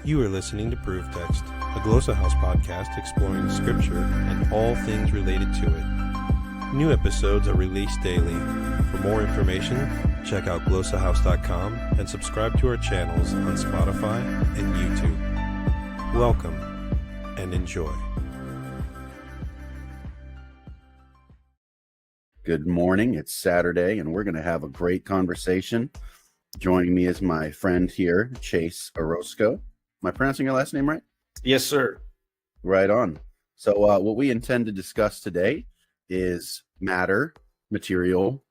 You are listening to Proof Text, a Glossa House podcast exploring Scripture and all things related to it. New episodes are released daily. For more information, check out glossahouse.com and subscribe to our channels on Spotify and YouTube. Welcome and enjoy. Good morning. It's Saturday, and we're going to have a great conversation. Joining me is my friend here, Chase Orosco. Am I pronouncing your last name right? Yes, sir. Right on. So what we intend to discuss today is matter, material,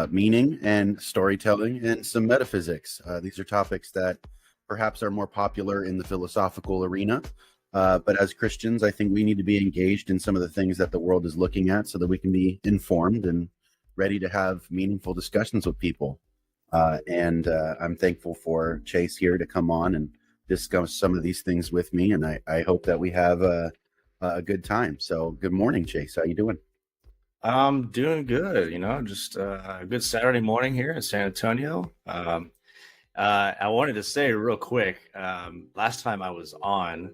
meaning, and storytelling, and some metaphysics. These are topics that perhaps are more popular in the philosophical arena. But as Christians, I think we need to be engaged in some of the things that the world is looking at so that we can be informed and ready to have meaningful discussions with people. And I'm thankful for Chase here to come on and discuss some of these things with me. And I hope that we have a good time. So good morning, Chase. How you doing? I'm doing good. Just a good Saturday morning here in San Antonio. I wanted to say real quick, last time I was on,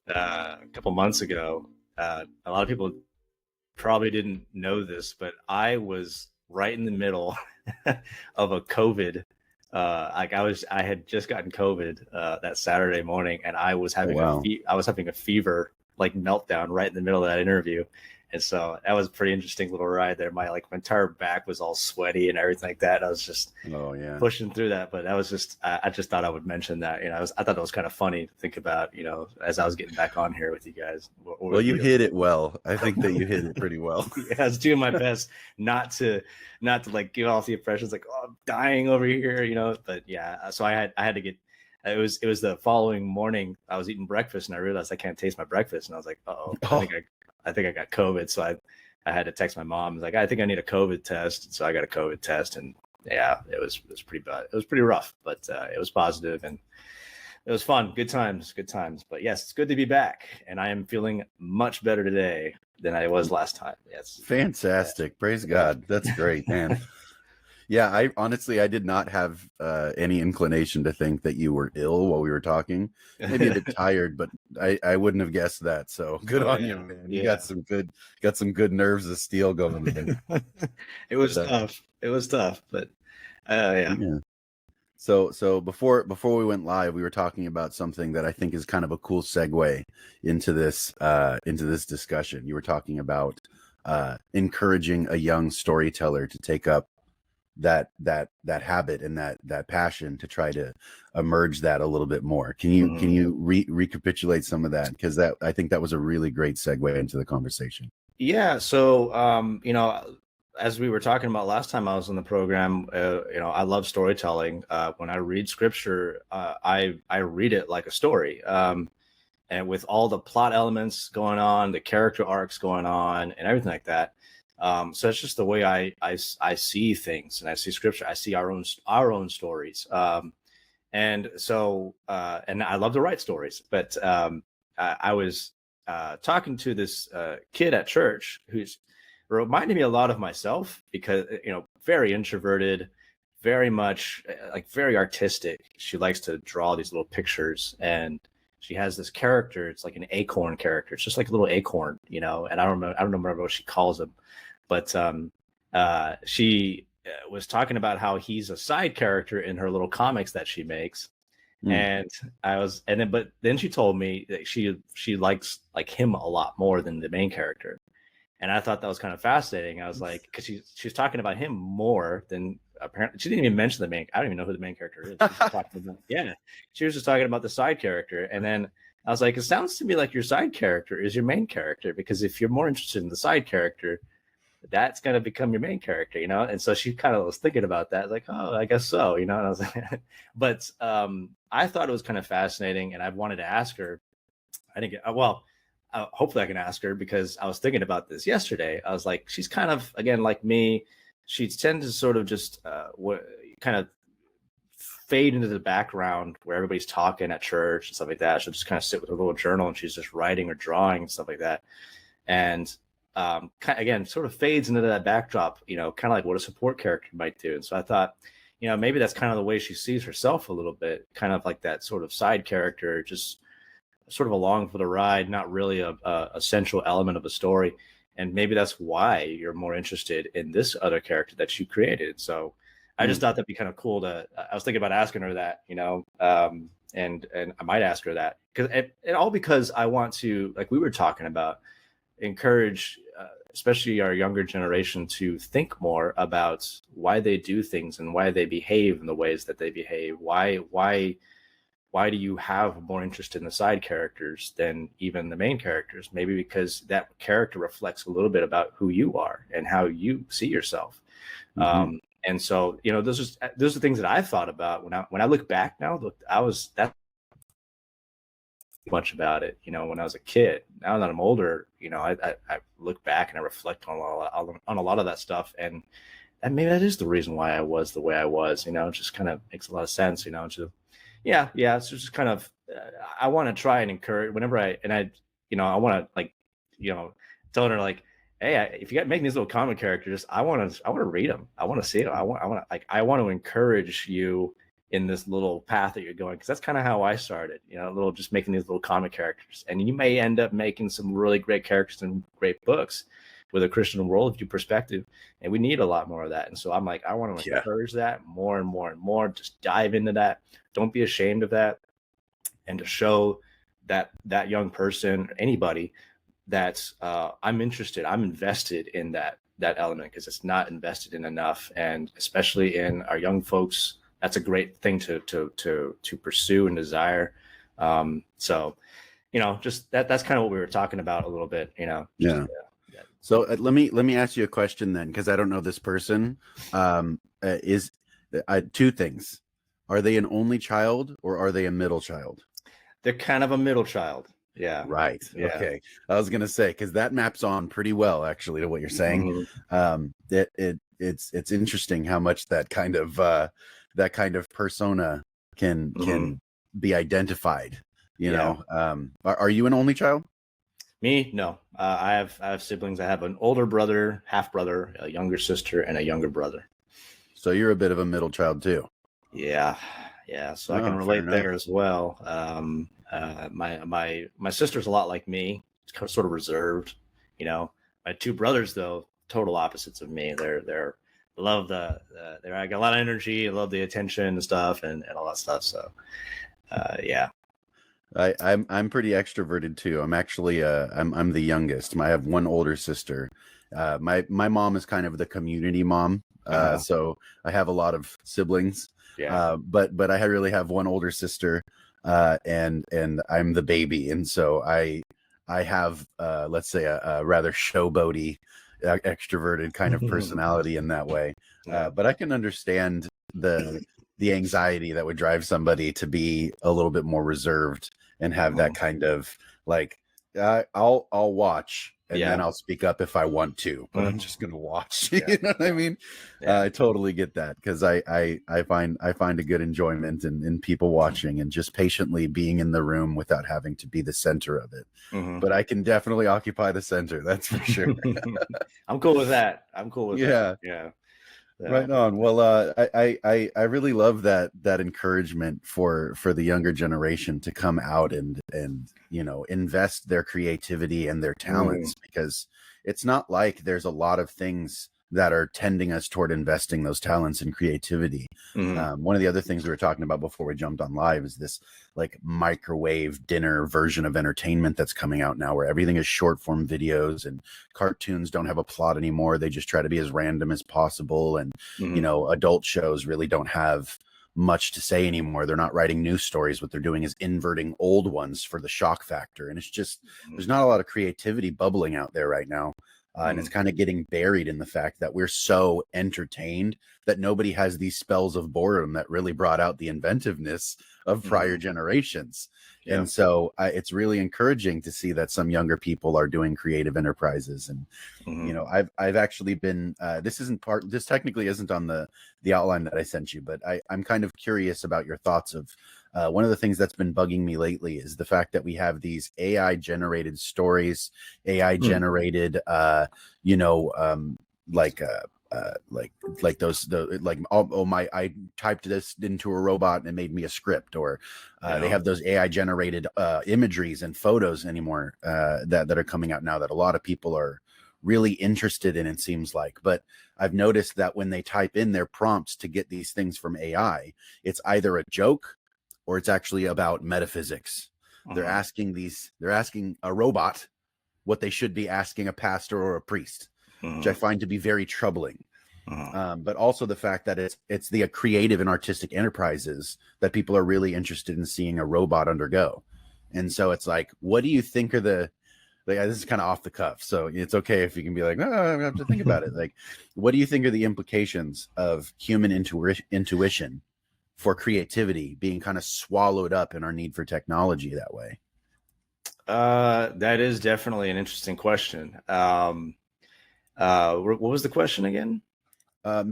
a couple months ago, a lot of people probably didn't know this, but I was right in the middle of a COVID. I had just gotten COVID that Saturday morning, and I was having a fever like meltdown right in the middle of that interview. And so that was a pretty interesting little ride there. My entire back was all sweaty and everything like that. I was just pushing through that. But that was just, I just thought I would mention that. I thought that was kind of funny to think about, as I was getting back on here with you guys. Well, you hit it well. I think that you hit it pretty well. Yeah, I was doing my best not to like give off the impressions like, oh, I'm dying over here, But yeah, so I had to get. It was the following morning. I was eating breakfast and I realized I can't taste my breakfast, and I was like, I think I got COVID. So I had to text my mom. I was like, I think I need a COVID test. So I got a COVID test, and yeah, it was pretty bad. It was pretty rough, but it was positive and it was fun. Good times. But yes, it's good to be back, and I am feeling much better today than I was last time. Yes. Fantastic. Praise God. That's great, man. Yeah, I did not have any inclination to think that you were ill while we were talking. Maybe a bit tired, but I wouldn't have guessed that. So good on you, man. You got some good nerves of steel going there. It was tough. It was tough, but yeah. So before we went live, we were talking about something that I think is kind of a cool segue into this discussion. You were talking about encouraging a young storyteller to take up that habit and that passion to try to emerge that a little bit more. Can you recapitulate some of that? Because I think that was a really great segue into the conversation. Yeah. So as we were talking about last time I was on the program, I love storytelling. When I read scripture, I read it like a story, and with all the plot elements going on, the character arcs going on, and everything like that. So it's just the way I see things, and I see scripture. I see our own stories. And so and I love to write stories, but I was talking to this kid at church who's reminded me a lot of myself, because very introverted, very much very artistic. She likes to draw these little pictures, and she has this character. It's like an acorn character. It's just like a little acorn, and I don't remember what she calls him. But she was talking about how he's a side character in her little comics that she makes. And then she told me that she likes him a lot more than the main character. And I thought that was kind of fascinating. I was like, because she's talking about him more than, apparently she didn't even mention the main. I don't even know who the main character is. She was just talking about the side character. And then I was like, it sounds to me like your side character is your main character, because if you're more interested in the side character, that's going to become your main character, And so she kind of was thinking about that, like, oh, I guess so, And I was like, but I thought it was kind of fascinating, and I wanted to ask her. I didn't get, hopefully I can ask her, because I was thinking about this yesterday. I was like, she's kind of, again, like me, she tends to sort of just kind of fade into the background where everybody's talking at church and stuff like that. She'll just kind of sit with her little journal, and she's just writing or drawing and stuff like that. And again, sort of fades into that backdrop, kind of like what a support character might do. And so I thought, maybe that's kind of the way she sees herself a little bit, kind of like that sort of side character, just sort of along for the ride, not really a central element of a story. And maybe that's why you're more interested in this other character that you created. So I just thought that'd be kind of cool I was thinking about asking her that, and I might ask her that because I want to, like we were talking about, encourage, especially our younger generation, to think more about why they do things and why they behave in the ways that they behave. Why do you have more interest in the side characters than even the main characters? Maybe because that character reflects a little bit about who you are and how you see yourself. And so, those are things that I've thought about when I look back now. That much about it, when I was a kid. Now that I'm older, I look back and I reflect on a lot of that stuff, and maybe that is the reason why I was the way I was. It just kind of makes a lot of sense. It's just kind of I want to try and encourage whenever I want to telling her like, hey, if you got making these little comic characters, I want to read them. I want to see them. I want to encourage you in this little path that you're going, because that's kind of how I started, just making these little comic characters. And you may end up making some really great characters and great books with a Christian worldview perspective. And we need a lot more of that. And so I'm like, I want to encourage that more and more and more. Just dive into that. Don't be ashamed of that. And to show that young person, anybody, that I'm interested, I'm invested in that element, because it's not invested in enough. And especially in our young folks, that's a great thing to pursue and desire. So, just that's kind of what we were talking about a little bit, So let me ask you a question then, because I don't know this person. Is two things: are they an only child or are they a middle child? They're kind of a middle child. Yeah. Right. Yeah. Okay. I was gonna say, because that maps on pretty well actually to what you're saying. It's interesting how much that kind of persona can be identified. Are you an only child? Me? No. I have siblings. I have an older brother, half brother, a younger sister, and a younger brother. So you're a bit of a middle child too. Yeah. So I can relate there as well. My sister's a lot like me. It's kind of sort of reserved. My two brothers, though, total opposites of me. They're love I got a lot of energy. I love the attention and stuff and all that stuff. So, yeah. I'm pretty extroverted too. I'm actually I'm the youngest. I have one older sister. My mom is kind of the community mom. So I have a lot of siblings. Yeah. But I really have one older sister, and I'm the baby, and so I have let's say a rather showboaty, extroverted kind of personality in that way. But I can understand the anxiety that would drive somebody to be a little bit more reserved and have that kind of like, I'll watch and then I'll speak up if I want to, but I'm just gonna watch. You know what I mean? I totally get that, because I find a good enjoyment in people watching and just patiently being in the room without having to be the center of it. But I can definitely occupy the center, that's for sure. I'm cool with that. Yeah. Right on. Well, I really love that encouragement for the younger generation to come out and invest their creativity and their talents, because it's not like there's a lot of things that are tending us toward investing those talents and creativity. One of the other things we were talking about before we jumped on live is this like microwave dinner version of entertainment that's coming out now, where everything is short form videos and cartoons don't have a plot anymore. They just try to be as random as possible. And, adult shows really don't have much to say anymore. They're not writing new stories. What they're doing is inverting old ones for the shock factor. And it's just, there's not a lot of creativity bubbling out there right now. And it's kind of getting buried in the fact that we're so entertained that nobody has these spells of boredom that really brought out the inventiveness of prior generations. And so it's really encouraging to see that some younger people are doing creative enterprises. And, I've actually been, this technically isn't on the outline that I sent you, but I'm kind of curious about your thoughts of, one of the things that's been bugging me lately is the fact that we have these AI generated stories, AI generated, like those I typed this into a robot and it made me a script, or they have those AI generated imageries and photos anymore that are coming out now that a lot of people are really interested in, it seems like. But I've noticed that when they type in their prompts to get these things from AI, it's either a joke or it's actually about metaphysics. They're asking a robot what they should be asking a pastor or a priest, which I find to be very troubling. But also the fact that it's the creative and artistic enterprises that people are really interested in seeing a robot undergo. And so it's like, what do you think are this is kind of off the cuff, so it's okay if you can be like, no, I have to think about it. Like, what do you think are the implications of human intuition for creativity being kind of swallowed up in our need for technology that way? That is definitely an interesting question. What was the question again?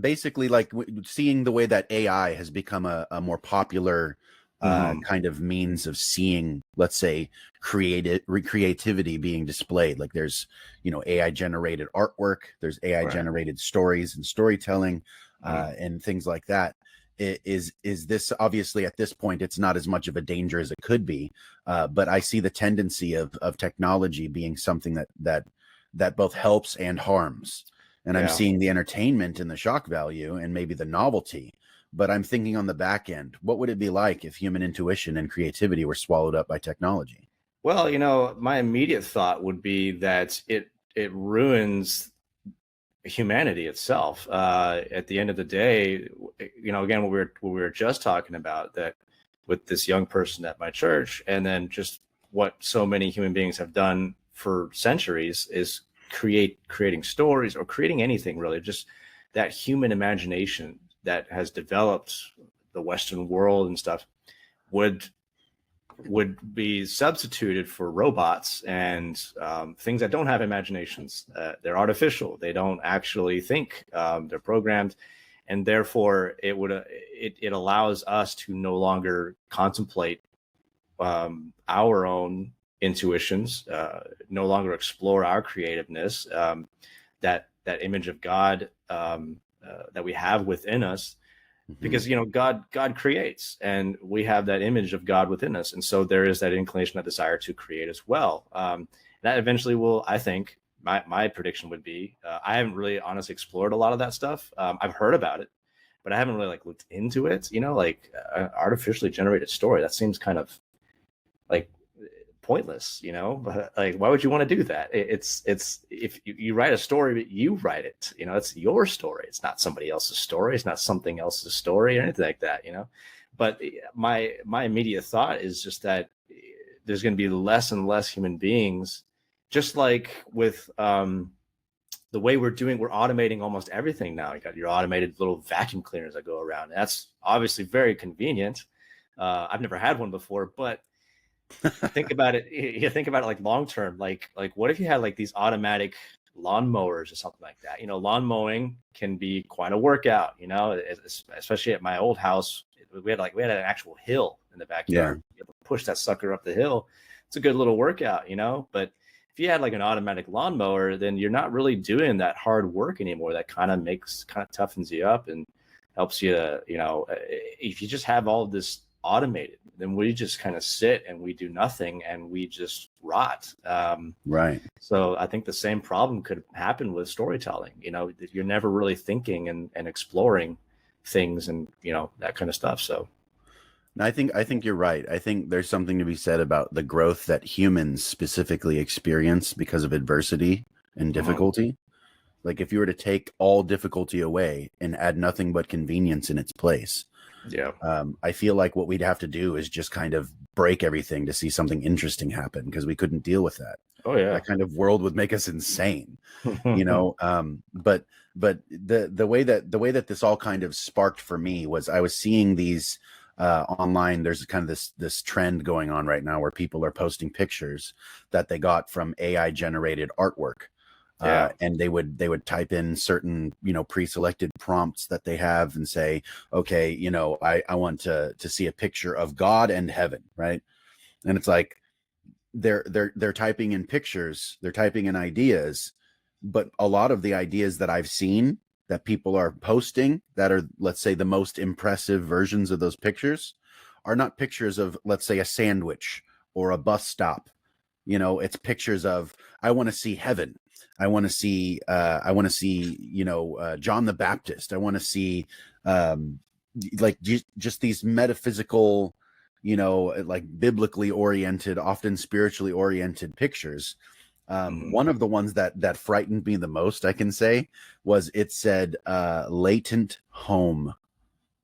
Basically, like seeing the way that AI has become a more popular kind of means of seeing, let's say, creativity being displayed. Like there's, AI generated artwork, there's AI generated stories and storytelling, and things like that. Is this, obviously at this point it's not as much of a danger as it could be, but I see the tendency of technology being something that both helps and harms. And I'm seeing the entertainment and the shock value and maybe the novelty, but I'm thinking on the back end, what would it be like if human intuition and creativity were swallowed up by technology? Well, my immediate thought would be that it ruins humanity itself. At the end of the day, again, what we were just talking about, that with this young person at my church, and then just what so many human beings have done for centuries is creating stories, or creating anything really, just that human imagination that has developed the Western world and stuff would be substituted for robots and things that don't have imaginations. They're artificial. They don't actually think. They're programmed, and therefore it allows us to no longer contemplate our own intuitions, no longer explore our creativeness, that image of God that we have within us, because God creates, and we have that image of God within us, and so there is that inclination, that desire to create as well. That eventually will, I think, my prediction would be, I haven't really honestly explored a lot of that stuff. I've heard about it, but I haven't really looked into it. Artificially generated story, that seems kind of like pointless, but like, why would you want to do that? It's if you write a story, but you write it, it's your story. It's not somebody else's story. It's not something else's story or anything like that, But my immediate thought is just that there's going to be less and less human beings, just like with the way we're automating almost everything now. You got your automated little vacuum cleaners that go around. That's obviously very convenient. I've never had one before, but think about it. You think about it like long term. Like what if you had like these automatic lawn mowers or something like that? Lawn mowing can be quite a workout. Especially at my old house, we had an actual hill in the backyard. You have to push that sucker up the hill. It's a good little workout, But if you had like an automatic lawnmower, then you're not really doing that hard work anymore. That kind of toughens you up and helps you. If you just have all of this automated, then we just kind of sit and we do nothing and we just rot. Right. So I think the same problem could happen with storytelling. You're never really thinking and exploring things and that kind of stuff. So I think you're right. I think there's something to be said about the growth that humans specifically experience because of adversity and difficulty. Like if you were to take all difficulty away and add nothing but convenience in its place, I feel like what we'd have to do is just kind of break everything to see something interesting happen, because we couldn't deal with that. That kind of world would make us insane. But the way that this all kind of sparked for me was I was seeing these online. There's kind of this trend going on right now where people are posting pictures that they got from AI generated artwork. And they would type in certain, pre-selected prompts that they have and say, okay, I want to see a picture of God and heaven. Right. And it's like, they're typing in pictures, they're typing in ideas, but a lot of the ideas that I've seen that people are posting that are, let's say, the most impressive versions of those pictures are not pictures of, let's say, a sandwich or a bus stop. It's pictures of, I want to see heaven. I want to see John the Baptist. I want to see like just these metaphysical, like biblically oriented, often spiritually oriented pictures. One of the ones that frightened me the most, I can say, was it said latent home.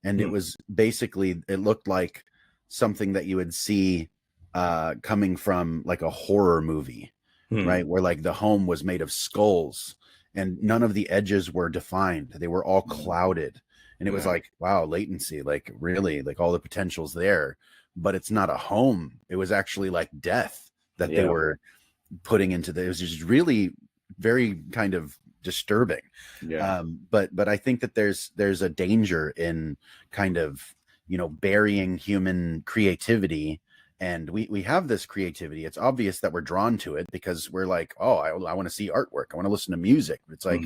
And it was basically, it looked like something that you would see coming from like a horror movie, right? Where like the home was made of skulls and none of the edges were defined. They were all clouded. And it was like, wow, latency, like really, like all the potential's there, but it's not a home. It was actually like death that they were putting into it was just really very kind of disturbing. But I think that there's a danger in kind of burying human creativity, and we have this creativity. It's obvious that we're drawn to it because we're like, oh, I want to see artwork, I want to listen to music. It's like,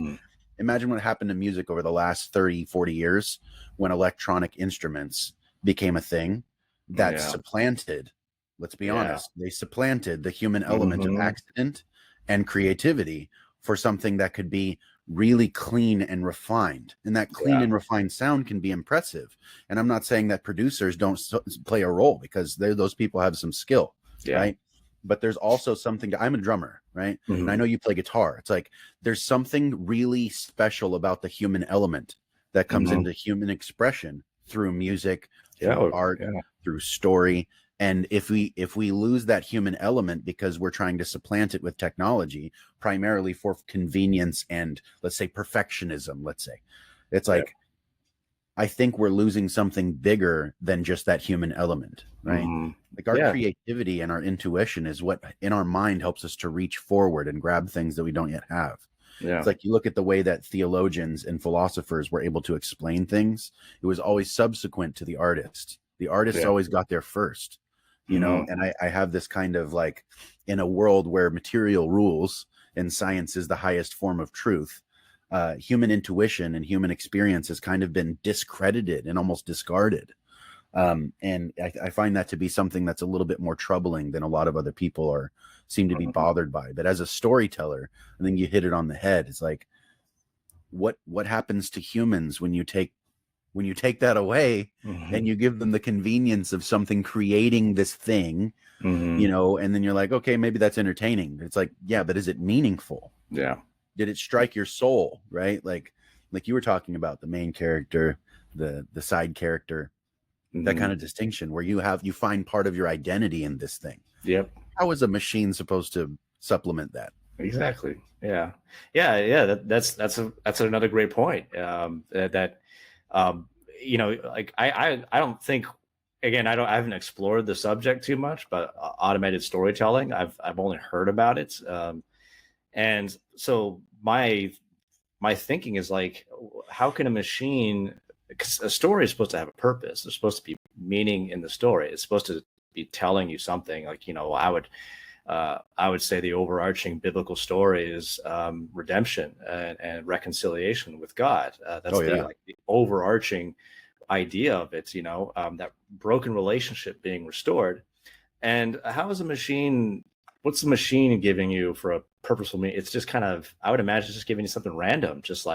imagine what happened to music over the last 30-40 years when electronic instruments became a thing that supplanted, let's be honest, they supplanted the human element of accident and creativity for something that could be really clean and refined. And that clean and refined sound can be impressive. And I'm not saying that producers don't play a role, because those people have some skill, right? But there's also something I'm a drummer, right? And I know you play guitar. It's like there's something really special about the human element that comes into human expression through music, through art, through story. And if we lose that human element because we're trying to supplant it with technology, primarily for convenience and, let's say, perfectionism, let's say, it's like, I think we're losing something bigger than just that human element, right? Like our creativity and our intuition is what in our mind helps us to reach forward and grab things that we don't yet have. It's like you look at the way that theologians and philosophers were able to explain things. It was always subsequent to the artist. The artist always got there first. And I have this kind of like, in a world where material rules and science is the highest form of truth, human intuition and human experience has kind of been discredited and almost discarded. And I find that to be something that's a little bit more troubling than a lot of other people seem to be bothered by. But as a storyteller, I think you hit it on the head. It's like, what happens to humans when you take that away and you give them the convenience of something creating this thing, and then you're like, okay, maybe that's entertaining. It's like, yeah, but is it meaningful? Did it strike your soul? Right? Like you were talking about the main character, the side character, that kind of distinction where you find part of your identity in this thing. How is a machine supposed to supplement that? Exactly. That's another great point. Like I don't think, again, I haven't explored the subject too much, but automated storytelling, I've only heard about it. And so my thinking is like, how can a machine, because a story is supposed to have a purpose. There's supposed to be meaning in the story. It's supposed to be telling you something. Like, I would say the overarching biblical story is redemption and reconciliation with God. That's the overarching idea of it, that broken relationship being restored. And how is a machine, what's the machine giving you for a purposeful meaning? It's just kind of, I would imagine it's just giving you something random, just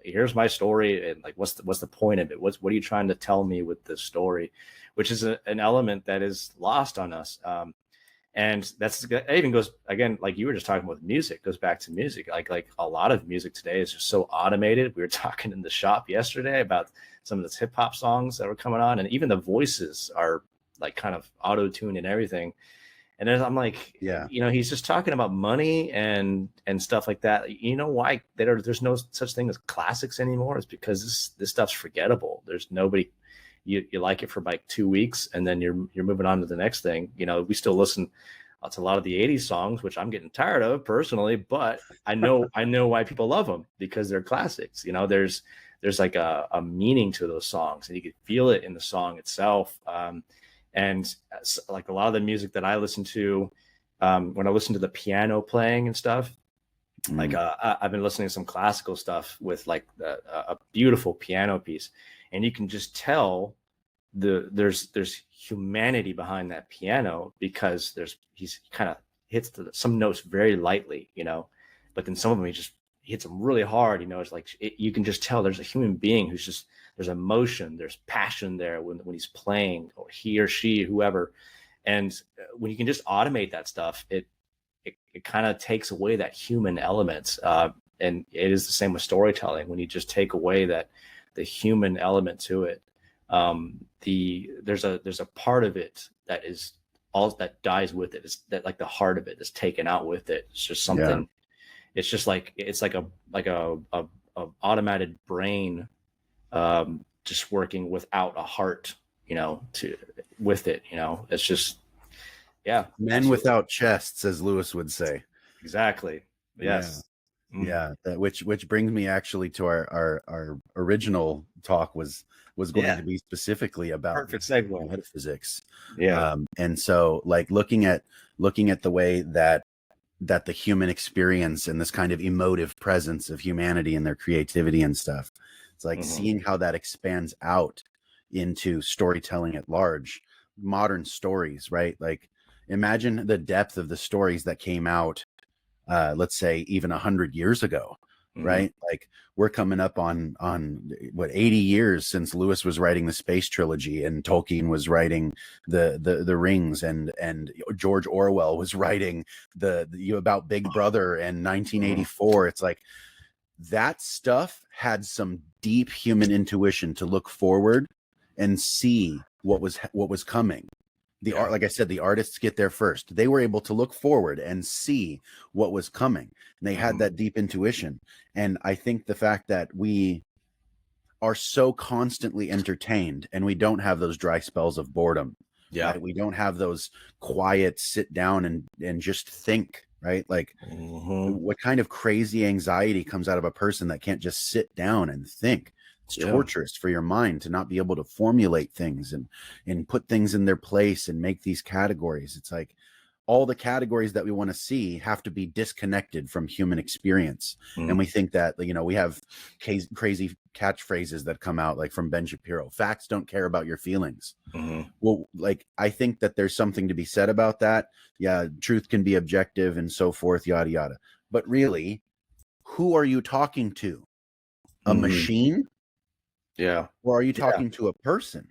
here's my story, and like, what's the point of it? What are you trying to tell me with this story? Which is an element that is lost on us. And it even goes, again, like you were just talking about music, goes back to music. Like a lot of music today is just so automated. We were talking in the shop yesterday about some of the hip hop songs that were coming on, and even the voices are like kind of auto-tuned and everything. And then I'm like, he's just talking about money and stuff like that. You know why there's no such thing as classics anymore? It's because this stuff's forgettable. There's nobody. You like it for like 2 weeks, and then you're moving on to the next thing. We still listen to a lot of the 80s songs, which I'm getting tired of personally, but I know why people love them, because they're classics. There's like a meaning to those songs, and you can feel it in the song itself. And like a lot of the music that I listen to, when I listen to the piano playing and stuff, Like I've been listening to some classical stuff with like a beautiful piano piece, and you can just tell there's humanity behind that piano, because he's kind of hits some notes very lightly, but then some of them he hits them really hard. It's like you can just tell there's a human being who's just, there's emotion, there's passion there when he's playing, or he or she, whoever. And when you can just automate that stuff, it kind of takes away that human element. And it is the same with storytelling. When you just take away the human element to it, there's a part of it that is all that dies with it. Is that like the heart of it is taken out with it. It's just something. Yeah. It's just like it's like a automated brain, just working without a heart, with it. It's just, yeah. Men absolutely. Without chests, as Lewis would say. Exactly. Yes. Yeah. Which brings me actually to our original talk was going to be specifically about perfect segue. Metaphysics. Yeah. And so like looking at the way that the human experience and this kind of emotive presence of humanity and their creativity and stuff, it's like seeing how that expands out into storytelling at large, modern stories, right? Like imagine the depth of the stories that came out, let's say even 100 years ago, right? Like we're coming up on what, 80 years since Lewis was writing the space trilogy and Tolkien was writing the Rings, and George Orwell was writing about Big Brother in 1984. It's like that stuff had some deep human intuition to look forward and see what was coming. Art, like I said, the artists get there first. They were able to look forward and see what was coming. And they had that deep intuition. And I think the fact that we are so constantly entertained and we don't have those dry spells of boredom. Yeah. Right? We don't have those quiet sit down and just think, right? Like what kind of crazy anxiety comes out of a person that can't just sit down and think? It's torturous for your mind to not be able to formulate things and put things in their place and make these categories. It's like all the categories that we want to see have to be disconnected from human experience. And we think that, we have crazy catchphrases that come out like from Ben Shapiro. Facts don't care about your feelings. Well, like, I think that there's something to be said about that. Yeah. Truth can be objective and so forth, yada, yada. But really, who are you talking to? A machine? Yeah. Or are you talking to a person?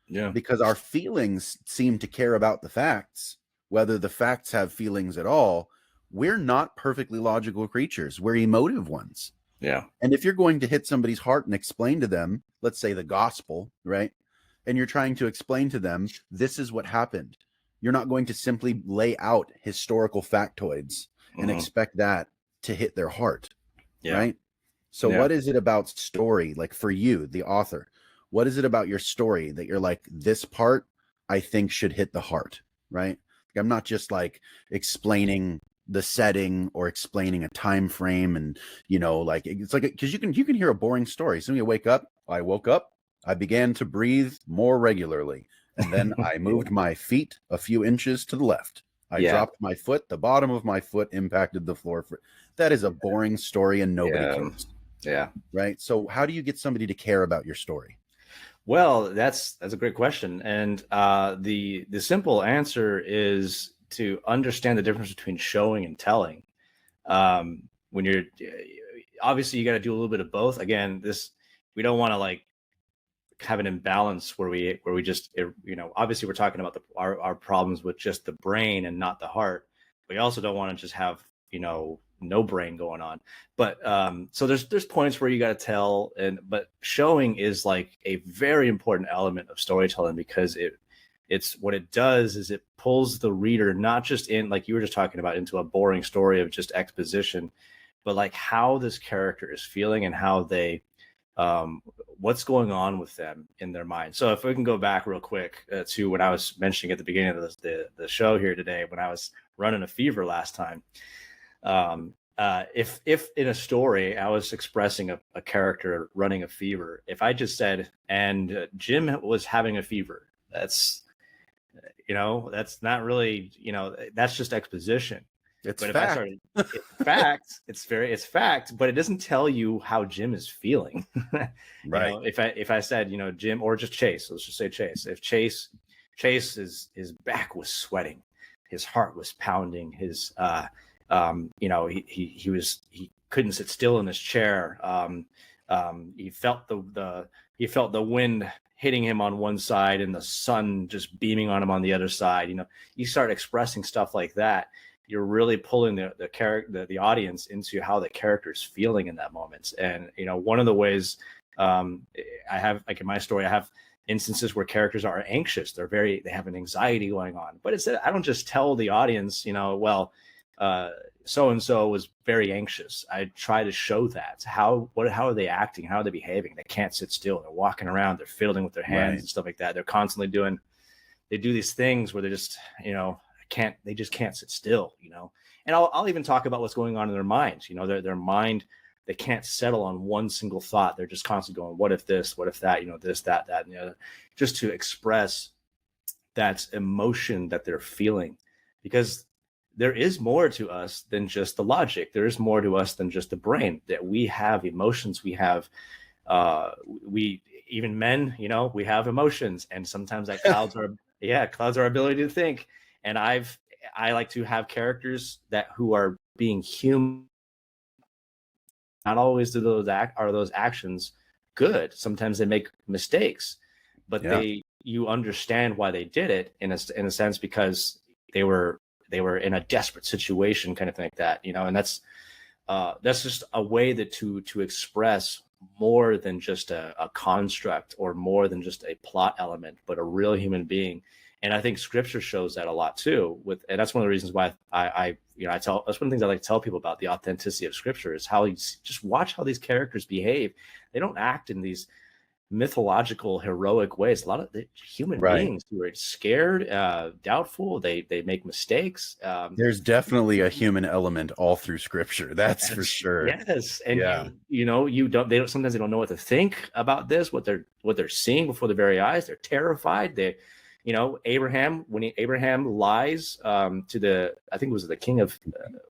Yeah. Because our feelings seem to care about the facts, whether the facts have feelings at all. We're not perfectly logical creatures. We're emotive ones. Yeah. And if you're going to hit somebody's heart and explain to them, let's say the gospel, right? And you're trying to explain to them, this is what happened. You're not going to simply lay out historical factoids and expect that to hit their heart. Right? So what is it about story, like for you, the author, what is it about your story that you're like, this part I think should hit the heart, right? Like, I'm not just like explaining the setting or explaining a time frame, and like it's like, because you can hear a boring story. So you wake up, I woke up, I began to breathe more regularly, and then I moved my feet a few inches to the left. I dropped my foot, the bottom of my foot impacted the floor. That is a boring story and nobody cares. Yeah. Right. So how do you get somebody to care about your story? Well, that's a great question. And the simple answer is to understand the difference between showing and telling. When you're obviously you got to do a little bit of both. Again, we don't want to like have an imbalance where we just, obviously we're talking about our problems with just the brain and not the heart. We also don't want to just have, no brain going on. But so there's points where you got to tell, but showing is like a very important element of storytelling, because it's what it does is it pulls the reader not just in, like you were just talking about, into a boring story of just exposition, but like how this character is feeling and how they what's going on with them in their mind. So if we can go back real quick to what I was mentioning at the beginning of the show here today, when I was running a fever last time. If in a story I was expressing a character running a fever, if I just said, and Jim was having a fever, that's not really, that's just exposition. It's But if I fact. started, it's fact, it's fact, but it doesn't tell you how Jim is feeling. Right. If I said, Jim, or just Chase, let's just say Chase. If Chase his back was sweating, his heart was pounding, he couldn't sit still in his chair. He felt the wind hitting him on one side and the sun just beaming on him on the other side. You start expressing stuff like that, you're really pulling the audience into how the character is feeling in that moment. And one of the ways I have, like in my story, I have instances where characters are anxious. They have an anxiety going on. But I don't just tell the audience, so and so was very anxious. I try to show that how are they acting, how are they behaving. They can't sit still. They're walking around. They're fiddling with their hands and stuff like that. They're constantly they do these things where they're just they just can't sit still, and I'll even talk about what's going on in their minds. Their mind, they can't settle on one single thought. They're just constantly going, what if this, what if that, this, that, and the other, just to express that emotion that they're feeling. Because there is more to us than just the logic. There is more to us than just the brain, that we have emotions. We have, even men, we have emotions, and sometimes that clouds our ability to think. And I like to have characters who are being human. Not always are those actions good. Sometimes they make mistakes, but you understand why they did it in a sense, because they were in a desperate situation, kind of thing like that, and that's just a way to express more than just a construct, or more than just a plot element, but a real human being. And I think scripture shows that a lot too. And that's one of the reasons why that's one of the things I like to tell people about the authenticity of scripture, is how you just watch how these characters behave. They don't act in these mythological, heroic ways. A lot of the human beings who are scared, doubtful, they make mistakes. There's definitely a human element all through scripture. That's for sure. Yes. And sometimes they don't know what to think about this, what they're seeing before their very eyes. They're terrified. Abraham, when Abraham lies to I think it was the king of,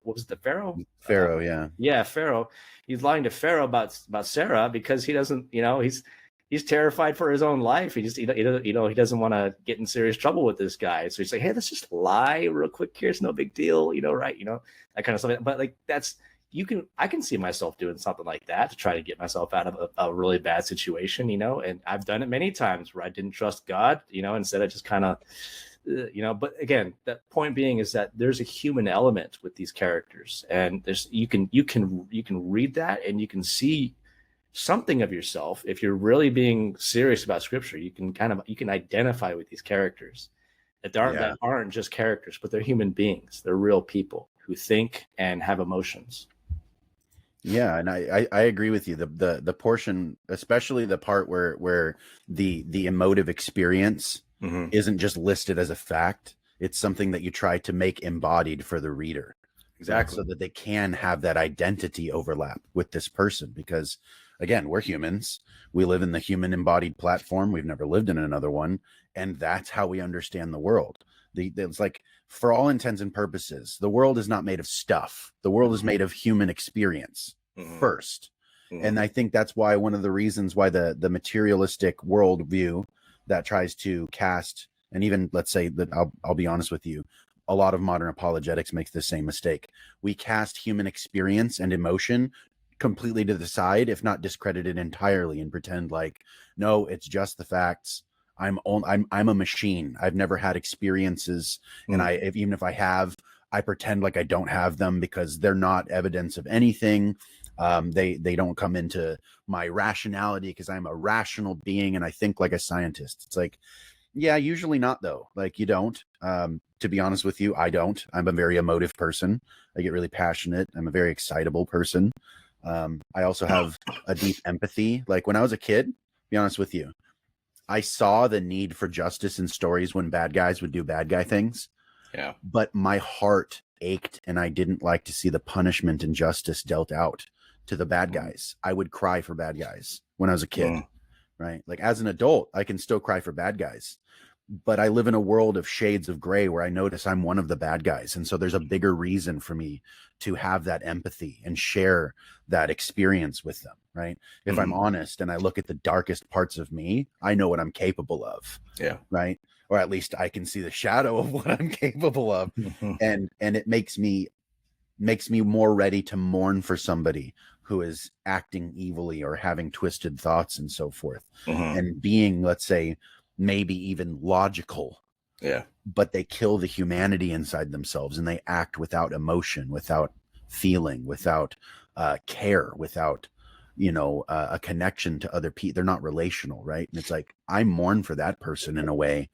what was it, the Pharaoh? Pharaoh, yeah. Yeah, Pharaoh. He's lying to Pharaoh about Sarah because he doesn't, he's terrified for his own life. He doesn't want to get in serious trouble with this guy. So he's like, hey, let's just lie real quick here. It's no big deal, right? That kind of stuff. But like I can see myself doing something like that to try to get myself out of a really bad situation, and I've done it many times where I didn't trust God, instead of just kind of, but again, the point being is that there's a human element with these characters, and you can read that and you can see something of yourself. If you're really being serious about scripture, you can identify with these characters that aren't just characters, but they're human beings. They're real people who think and have emotions. Yeah, and I agree with you. The portion, especially the part where the emotive experience isn't just listed as a fact. It's something that you try to make embodied for the reader. Exactly. So that they can have that identity overlap with this person. Because again, we're humans. We live in the human embodied platform. We've never lived in another one. And that's how we understand the world. It's like, for all intents and purposes, the world is not made of stuff. The world is made of human experience first. And I think that's why one of the reasons why the materialistic worldview that tries to cast, and even let's say that I'll be honest with you, a lot of modern apologetics makes the same mistake. We cast human experience and emotion completely to the side, if not discredit it entirely, and pretend like, no, it's just the facts. I'm a machine. I've never had experiences, and even if I have, I pretend like I don't have them because they're not evidence of anything. They don't come into my rationality because I'm a rational being and I think like a scientist. It's like, yeah, usually not though. Like, you don't. To be honest with you, I don't. I'm a very emotive person. I get really passionate. I'm a very excitable person. I also have a deep empathy. Like when I was a kid, to be honest with you, I saw the need for justice in stories when bad guys would do bad guy things. Yeah. But my heart ached and I didn't like to see the punishment and justice dealt out to the bad guys. I would cry for bad guys when I was a kid, right? Like as an adult, I can still cry for bad guys. but I live in a world of shades of gray where I notice I'm one of the bad guys. And so there's a bigger reason for me to have that empathy and share that experience with them, right? If I'm honest and I look at the darkest parts of me, I know what I'm capable of. Yeah. Right. Or at least I can see the shadow of what I'm capable of. And it makes me more ready to mourn for somebody who is acting evilly or having twisted thoughts and so forth. And being, let's say, maybe even logical, but they kill the humanity inside themselves, and they act without emotion, without feeling, without care, without a connection to other people. They're not relational, right? And it's like, I mourn for that person in a way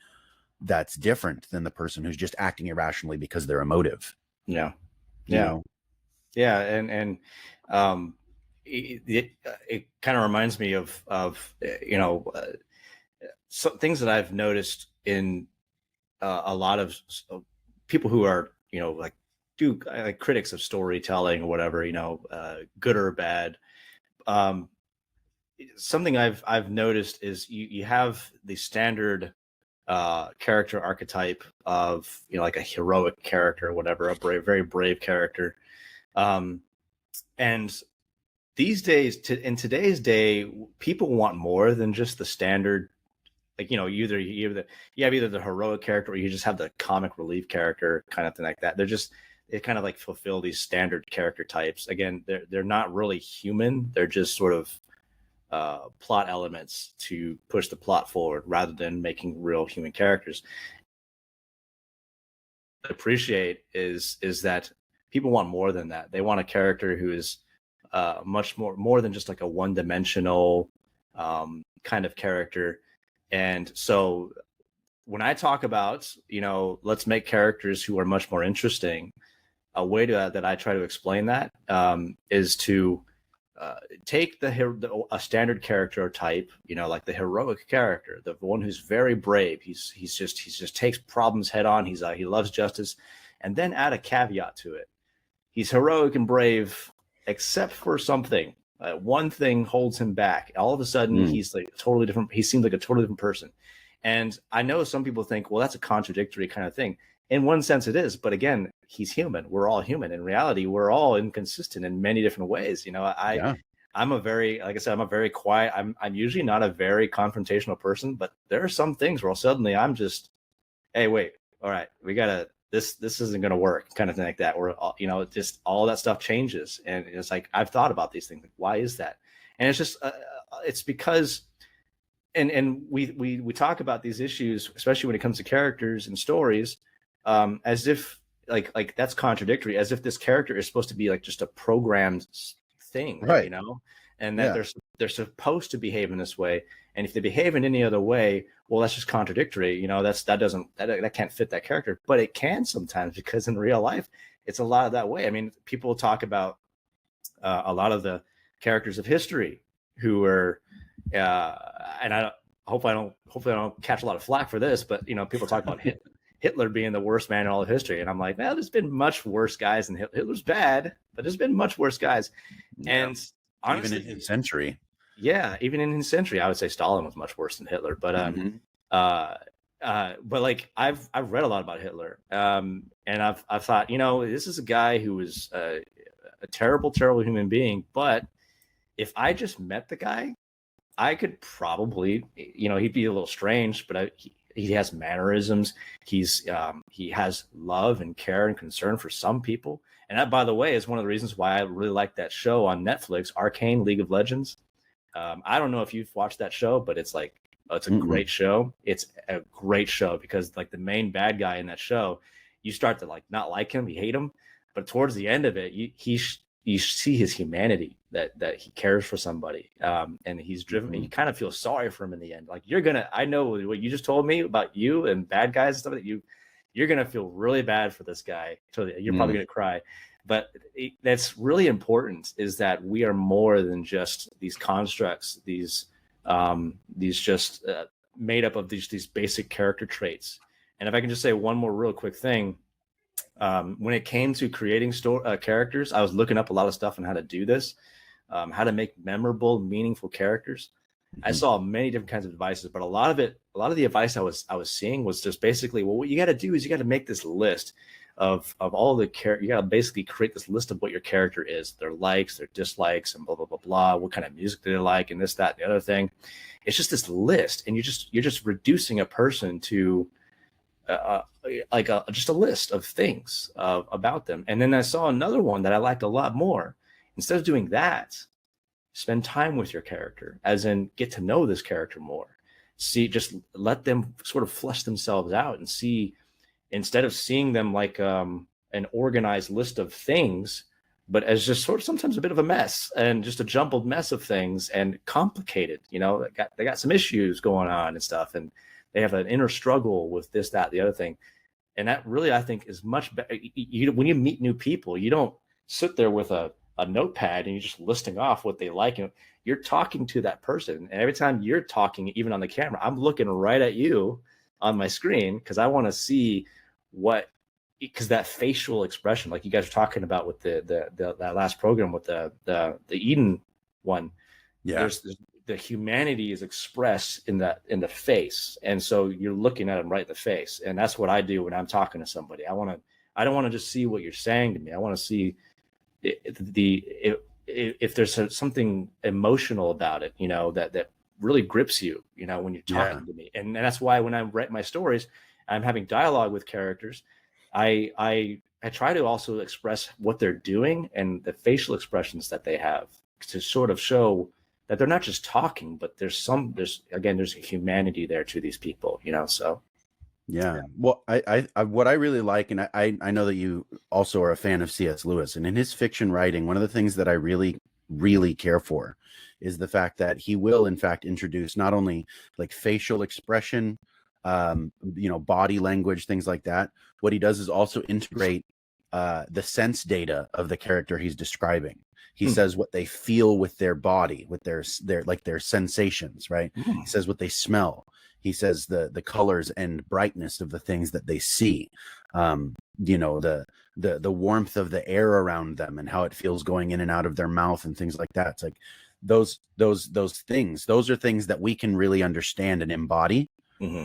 that's different than the person who's just acting irrationally because they're emotive. Yeah. You know? Yeah. And it kind of reminds me of some things that I've noticed in a lot of people who are, like critics of storytelling or whatever, good or bad. Something I've noticed is you have the standard character archetype of, like a heroic character or whatever, a very brave character. And these days, in today's day, people want more than just the standard. Like, you have either the heroic character or you just have the comic relief character kind of thing like that. They kind of like fulfill these standard character types. Again, they're not really human. They're just sort of plot elements to push the plot forward rather than making real human characters. What I appreciate is that people want more than that. They want a character who is much more than just like a one-dimensional kind of character. And so when I talk about, let's make characters who are much more interesting, a way that I try to explain that is to take a standard character type, like the heroic character, the one who's very brave. He's just takes problems head on. He loves justice, and then add a caveat to it. He's heroic and brave, except for something. One thing holds him back. All of a sudden, he's like totally different. He seems like a totally different person. And I know some people think, well, that's a contradictory kind of thing. In one sense, it is. But again, he's human. We're all human. In reality, we're all inconsistent in many different ways. I'm a very quiet. I'm usually not a very confrontational person. But there are some things where suddenly I'm just, hey, wait, all right, we gotta. This isn't going to work, kind of thing like that, where, just all that stuff changes. And it's like, I've thought about these things. Like, why is that? And it's just, it's because, and we talk about these issues, especially when it comes to characters and stories, as if like that's contradictory, as if this character is supposed to be like just a programmed thing, right? And that they're supposed to behave in this way. And if they behave in any other way, well, that's just contradictory. That can't fit that character, but it can sometimes, because in real life, it's a lot of that way. I mean, people talk about a lot of the characters of history who are, and hopefully I don't catch a lot of flack for this, but people talk about Hitler being the worst man in all of history, and I'm like, well, there's been much worse guys than Hitler. Hitler's bad, but there's been much worse guys, and honestly, even in his century. Yeah, even in his century, I would say Stalin was much worse than Hitler. But but like I've read a lot about Hitler, and I've thought, this is a guy who was a terrible human being. But if I just met the guy, I could probably, he'd be a little strange, but he has mannerisms. He has love and care and concern for some people. And that, by the way, is one of the reasons why I really like that show on Netflix, Arcane League of Legends. I don't know if you've watched that show, but it's like, it's a great show. It's a great show because like the main bad guy in that show, you start to like not like him, you hate him, but towards the end of it, you see his humanity, that he cares for somebody, and he's driven. And you kind of feel sorry for him in the end. Like I know what you just told me about you and bad guys and stuff, that you're gonna feel really bad for this guy. So you're probably gonna cry. But that's really important, is that we are more than just these constructs, these just made up of these basic character traits. And if I can just say one more real quick thing, when it came to creating characters, I was looking up a lot of stuff on how to do this, how to make memorable, meaningful characters. I saw many different kinds of devices, but a lot of the advice I was seeing was just basically, well, what you got to do is you got to make this list of all the you got to basically create this list of what your character is, their likes, their dislikes, and blah blah blah blah, what kind of music they like, and this, that, and the other thing. It's just this list, and you're just reducing a person to just a list of things about them. And then I saw another one that I liked a lot more. Instead of doing that, spend time with your character, as in get to know this character more. See, just let them sort of flesh themselves out and see, instead of seeing them like an organized list of things, but as just sort of sometimes a bit of a mess and just a jumbled mess of things and complicated. They got some issues going on and stuff, and they have an inner struggle with this, that, the other thing. And that really, I think, is much better. When you meet new people, you don't sit there with a notepad and you're just listing off what they like. You're talking to that person. And every time you're talking, even on the camera, I'm looking right at you on my screen because I want to see because that facial expression, like you guys are talking about with that last program with the Eden one, there's the humanity is expressed in the face, and so you're looking at them right in the face. And that's what I do when I'm talking to somebody. I don't want to just see what you're saying to me. I want to see if there's something emotional about it, that really grips you, when you're talking to me. And that's why when I write my stories, I'm having dialogue with characters. I try to also express what they're doing and the facial expressions that they have to sort of show that they're not just talking, but there's a humanity there to these people, so. Yeah. Well, I what I really like, and I know that you also are a fan of C.S. Lewis, and in his fiction writing, one of the things that I really, really care for is the fact that he will, in fact, introduce not only like facial expression, body language, things like that. What he does is also integrate the sense data of the character he's describing. He says what they feel with their body, with their sensations, right? He says what they smell. He says the colors and brightness of the things that they see. The warmth of the air around them and how it feels going in and out of their mouth and things like that. It's like those things. Those are things that we can really understand and embody.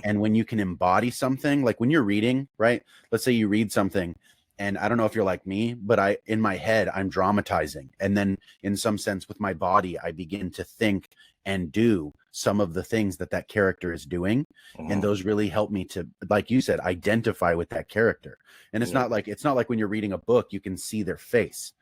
And when you can embody something, like when you're reading, right? Let's say you read something, and I don't know if you're like me, but in my head, I'm dramatizing. And then in some sense with my body, I begin to think and do some of the things that character is doing. And those really help me to, like you said, identify with that character. And it's not like when you're reading a book, you can see their face.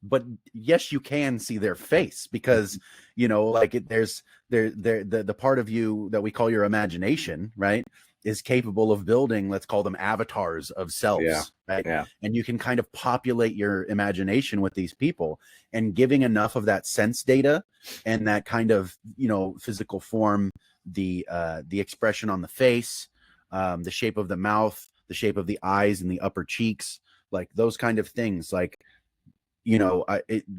But yes, you can see their face because, there's the part of you that we call your imagination, right, is capable of building, let's call them avatars of selves, right? Yeah. And you can kind of populate your imagination with these people, and giving enough of that sense data and that kind of, physical form, the expression on the face, the shape of the mouth, the shape of the eyes and the upper cheeks, like those kind of things, like,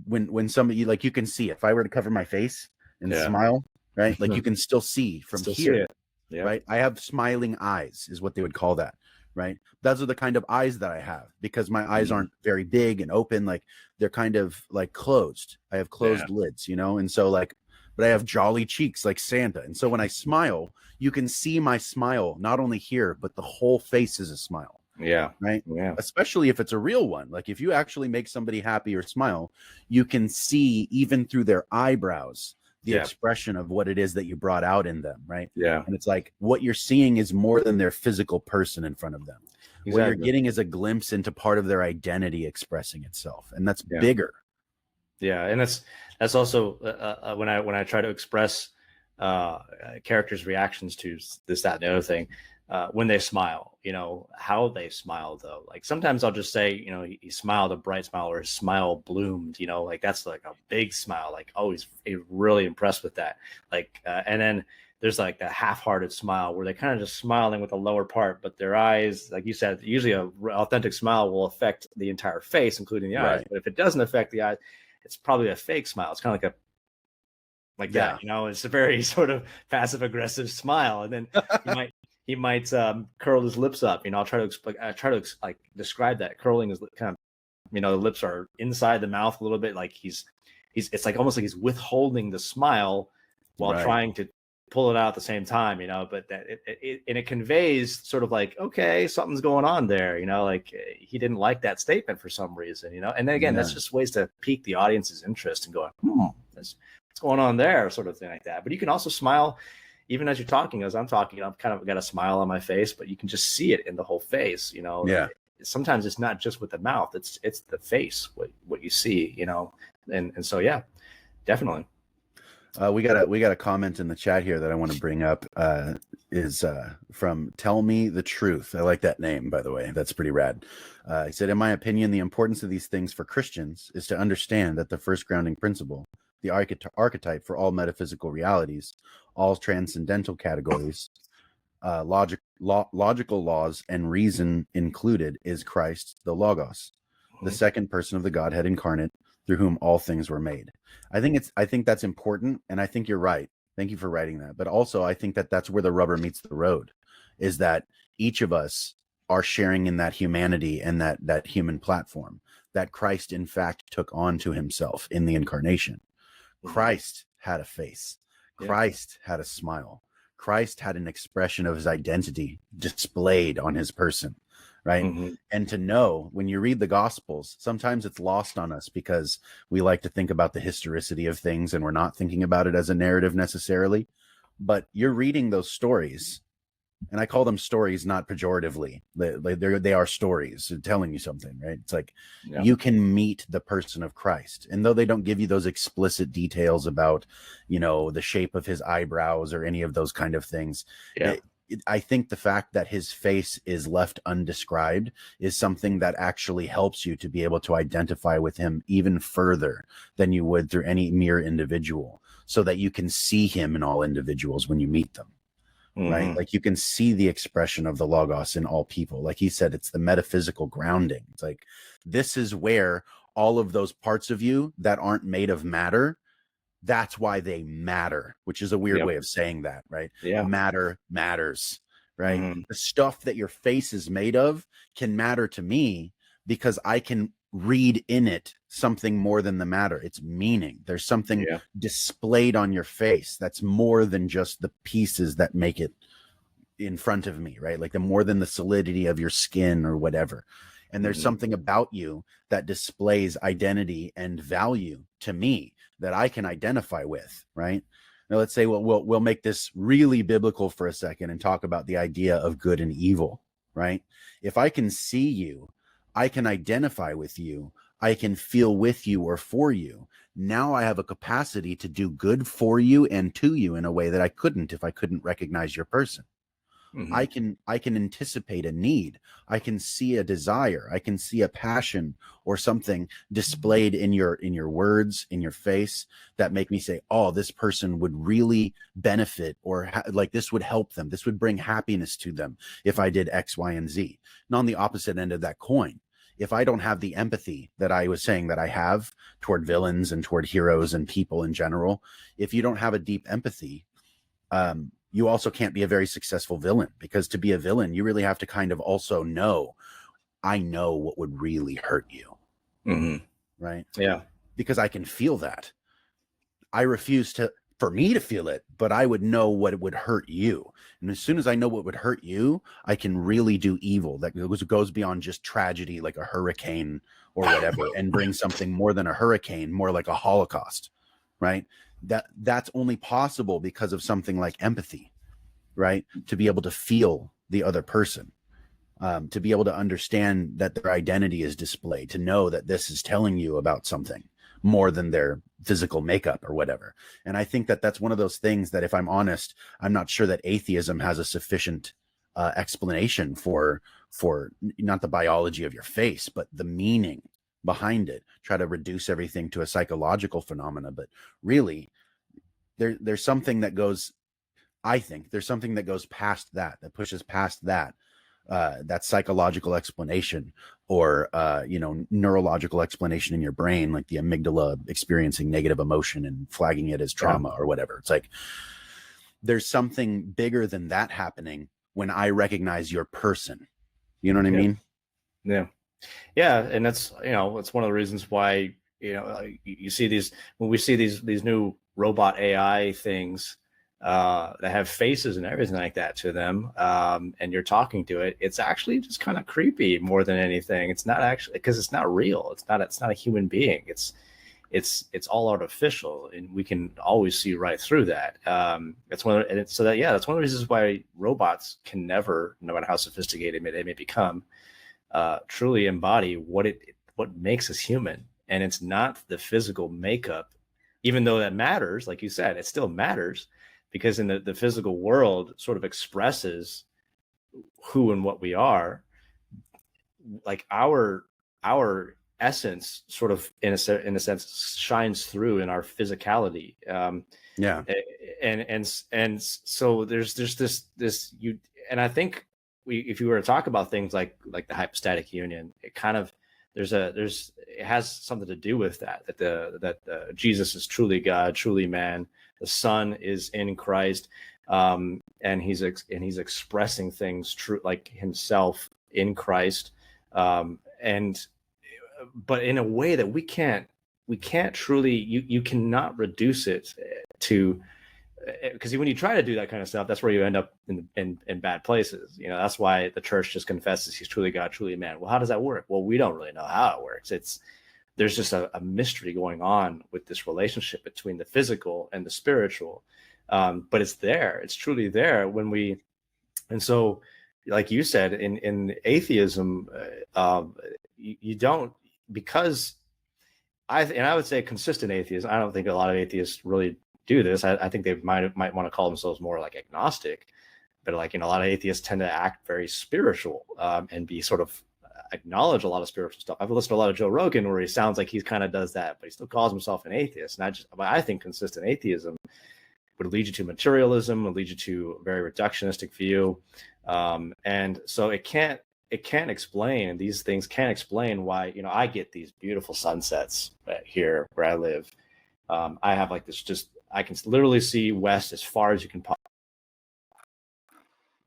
when somebody, like, you can see, if I were to cover my face and smile, right, like you can still see from here. Yeah. Right. I have smiling eyes is what they would call that. Right. Those are the kind of eyes that I have because my eyes aren't very big and open. Like they're kind of like closed. I have closed lids, and so but I have jolly cheeks like Santa. And so when I smile, you can see my smile, not only here, but the whole face is a smile. Yeah. Right. Yeah. Especially if it's a real one. Like if you actually make somebody happy or smile, you can see even through their eyebrows the expression of what it is that you brought out in them, right? Yeah. And it's like what you're seeing is more than their physical person in front of them. Exactly. What you're getting is a glimpse into part of their identity expressing itself, and that's bigger. Yeah, and that's also when I try to express characters' reactions to this, that, and the other thing. When they smile, how they smile though. Like sometimes I'll just say, he smiled a bright smile, or his smile bloomed, like that's like a big smile. Like, oh, he's really impressed with that. Like, and then there's like that half-hearted smile where they're kind of just smiling with the lower part, but their eyes, like you said, usually a authentic smile will affect the entire face, including the eyes. But if it doesn't affect the eyes, it's probably a fake smile. It's kind of like that, it's a very sort of passive aggressive smile. And then he might curl his lips up. I'll try to like describe that. Curling his kind of, the lips are inside the mouth a little bit, like it's like almost like he's withholding the smile while Right. trying to pull it out at the same time, but that it conveys sort of like, okay, something's going on there, like he didn't like that statement for some reason, and then again, that's just ways to pique the audience's interest and going, what's going on there, sort of thing like that. But you can also smile even as you're talking. As I'm talking, I've kind of got a smile on my face, but you can just see it in the whole face, Yeah. Sometimes it's not just with the mouth, it's the face, what you see, and so yeah, definitely. We got a comment in the chat here that I want to bring up. Is from Tell Me the Truth. I like that name, by the way. That's pretty rad. He said, in my opinion, the importance of these things for Christians is to understand that the first grounding principle, the archetype for all metaphysical realities, all transcendental categories, logical laws, and reason included, is Christ, the Logos, the second person of the Godhead incarnate, through whom all things were made. I think that's important, and I think you're right. Thank you for writing that. But also, I think that that's where the rubber meets the road, is that each of us are sharing in that humanity and that human platform that Christ, in fact, took on to himself in the incarnation. Christ had a face. Christ had a smile. Christ had an expression of his identity displayed on his person. Right. And to know, when you read the Gospels, sometimes it's lost on us because we like to think about the historicity of things and we're not thinking about it as a narrative necessarily. But you're reading those stories, and I call them stories not pejoratively. They are stories telling you something, right? It's like you can meet the person of Christ. And though they don't give you those explicit details about, the shape of his eyebrows or any of those kind of things, I think the fact that his face is left undescribed is something that actually helps you to be able to identify with him even further than you would through any mere individual, so that you can see him in all individuals when you meet them, right? Like you can see the expression of the Logos in all people. Like he said, it's the metaphysical grounding. It's like, this is where all of those parts of you that aren't made of matter, that's why they matter, which is a weird way of saying that, right? Matter matters, right? The stuff that your face is made of can matter to me because I can read in it something more than the matter. It's meaning. There's something displayed on your face that's more than just the pieces that make it in front of me, right? Like more than the solidity of your skin or whatever. And there's something about you that displays identity and value to me that I can identify with, right? Now let's say we'll make this really biblical for a second and talk about the idea of good and evil, right? If I can see you, I can identify with you, I can feel with you or for you. Now I have a capacity to do good for you and to you in a way that I couldn't if I couldn't recognize your person. I can anticipate a need. I can see a desire. I can see a passion or something displayed in your words, in your face, that make me say, oh, this person would really benefit, or like this would help them. This would bring happiness to them if I did X, Y, and Z. And on the opposite end of that coin, if I don't have the empathy that I was saying that I have toward villains and toward heroes and people in general, if you don't have a deep empathy, you also can't be a very successful villain, because to be a villain, you really have to kind of also know, I know what would really hurt you. Right? Yeah. Because I can feel that. I refuse for me to feel it, but I would know what it would hurt you. And as soon as I know what would hurt you, I can really do evil that goes beyond just tragedy, like a hurricane or whatever, and bring something more than a hurricane, more like a Holocaust, right? That's only possible because of something like empathy, right? To be able to feel the other person, to be able to understand that their identity is displayed, to know that this is telling you about something more than their physical makeup or whatever. And I think that that's one of those things that, if I'm honest, I'm not sure that atheism has a sufficient explanation for not the biology of your face, but the meaning behind it. Try to reduce everything to a psychological phenomena, but really there's something that goes, I think there's something that goes past that pushes past that psychological explanation or neurological explanation in your brain, like the amygdala experiencing negative emotion and flagging it as trauma or whatever. It's like there's something bigger than that happening when I recognize your person. You know what I mean? Yeah, and that's it's one of the reasons why you see these, when we see these new robot AI things that have faces and everything like that to them, and you're talking to it, it's actually just kind of creepy more than anything. It's not actually, because it's not real. It's not a human being. It's all artificial, and we can always see right through that. That's one of the, and it's, so that that's one of the reasons why robots can never, no matter how sophisticated they may become, truly embody what makes us human. And it's not the physical makeup, even though that matters. Like you said, it still matters, because in the physical world sort of expresses who and what we are. Like our essence sort of in a sense shines through in our physicality. And so there's this you, and I think if you were to talk about things like the hypostatic union, it kind of, it has something to do with that Jesus is truly God, truly man. The Son is in Christ, and he's expressing things true, like himself in Christ, but in a way that we can't truly, you cannot reduce it to, because when you try to do that kind of stuff, that's where you end up in bad places. That's why the church just confesses he's truly God, truly man. Well, how does that work? Well, we don't really know how it works. There's just a mystery going on with this relationship between the physical and the spiritual, but it's there. It's truly there and so, like you said, in atheism, you don't, because I would say consistent atheism. I don't think a lot of atheists really do this. I think they might want to call themselves more like agnostic, but a lot of atheists tend to act very spiritual, and be sort of acknowledge a lot of spiritual stuff. I've listened to a lot of Joe Rogan where he sounds like he kind of does that, but he still calls himself an atheist. And I think consistent atheism would lead you to materialism, would lead you to a very reductionistic view, and so it can't explain, these things can't explain why I get these beautiful sunsets here where I live. I have like this, just I can literally see west as far as you can.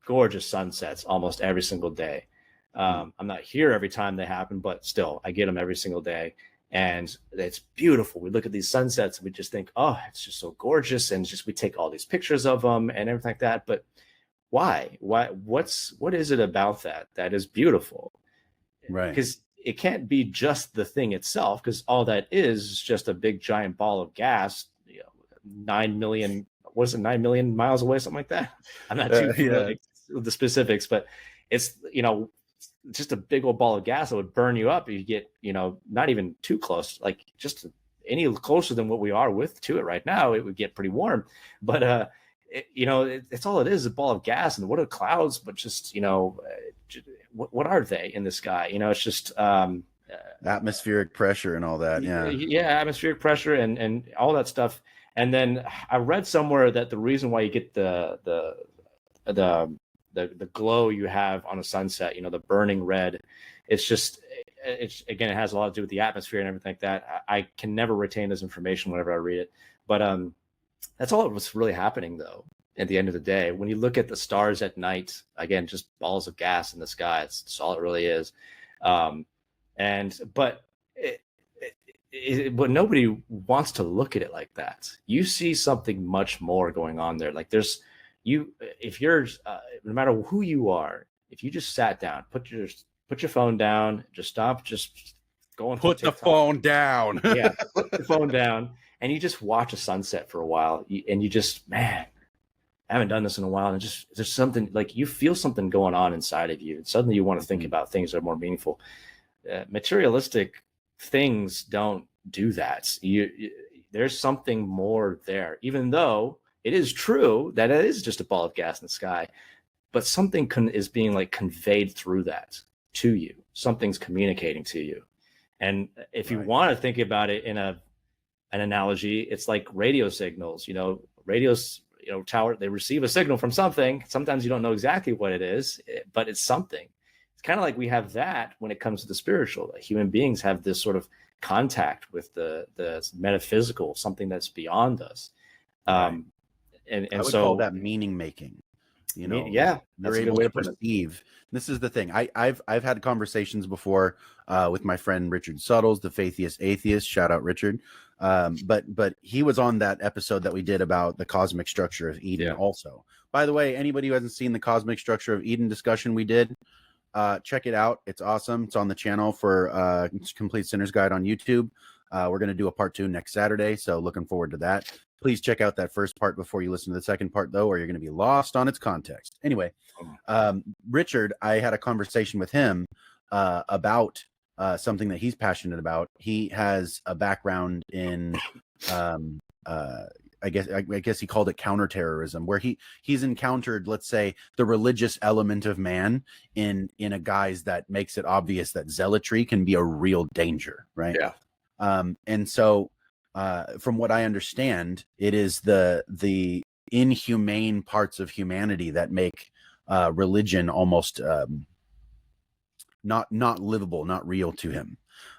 Gorgeous sunsets almost every single day. I'm not here every time they happen, but still I get them every single day, and it's beautiful. We look at these sunsets and we just think, oh, it's just so gorgeous, and we take all these pictures of them and everything like that. But why? What is it about that is beautiful? Right. Because it can't be just the thing itself, because all that is just a big giant ball of gas, 9 million, what is it, 9 million miles away, something like that. I'm not too familiar with the specifics, but it's, just a big old ball of gas that would burn you up if you get, not even too close, like just any closer than what we are to it right now, it would get pretty warm. But it's all it is, a ball of gas. And what are clouds but just what are they in the sky? It's just atmospheric pressure and all that. Atmospheric pressure and all that stuff. And then I read somewhere that the reason why you get the glow you have on a sunset, the burning red, it has a lot to do with the atmosphere and everything like that. I can never retain this information whenever I read it, but that's all what's really happening, though. At the end of the day, when you look at the stars at night, again, just balls of gas in the sky. It's all it really is. But nobody wants to look at it like that. You see something much more going on there. Like if you're, no matter who you are, if you just sat down, put your phone down, just stop, just go and put the phone down. Put the phone down. And you just watch a sunset for a while, and you just, man, I haven't done this in a while. And there's something, like, you feel something going on inside of you. And suddenly you want to think about things that are more meaningful. Materialistic things don't do that. There's something more there, even though it is true that it is just a ball of gas in the sky, but something is being conveyed through that to you. Something's communicating to you. And if you want to think about it in an analogy, it's like radio signals. Radios, tower, they receive a signal from something. Sometimes you don't know exactly what it is, but it's something. It's kind of like we have that when it comes to the spiritual. Human beings have this sort of contact with the metaphysical, something that's beyond us. And I would so call that meaning making. You're able to perceive. This is the thing. I've had conversations before with my friend Richard Suttles, the Faithiest Atheist. Shout out Richard. But he was on that episode that we did about the cosmic structure of Eden also. By the way, anybody who hasn't seen the cosmic structure of Eden discussion we did, check it out. It's awesome. It's on the channel for Complete Sinner's Guide on YouTube. We're going to do a part 2 next Saturday, so looking forward to that. Please check out that first part before you listen to the second part, though, or you're going to be lost on its context. Anyway, Richard, I had a conversation with him about something that he's passionate about. He has a background in, I guess he called it counterterrorism, where he's encountered, let's say, the religious element of man in a guise that makes it obvious that zealotry can be a real danger, right? Yeah. And so, from what I understand, it is the inhumane parts of humanity that make religion almost not livable, not real to him.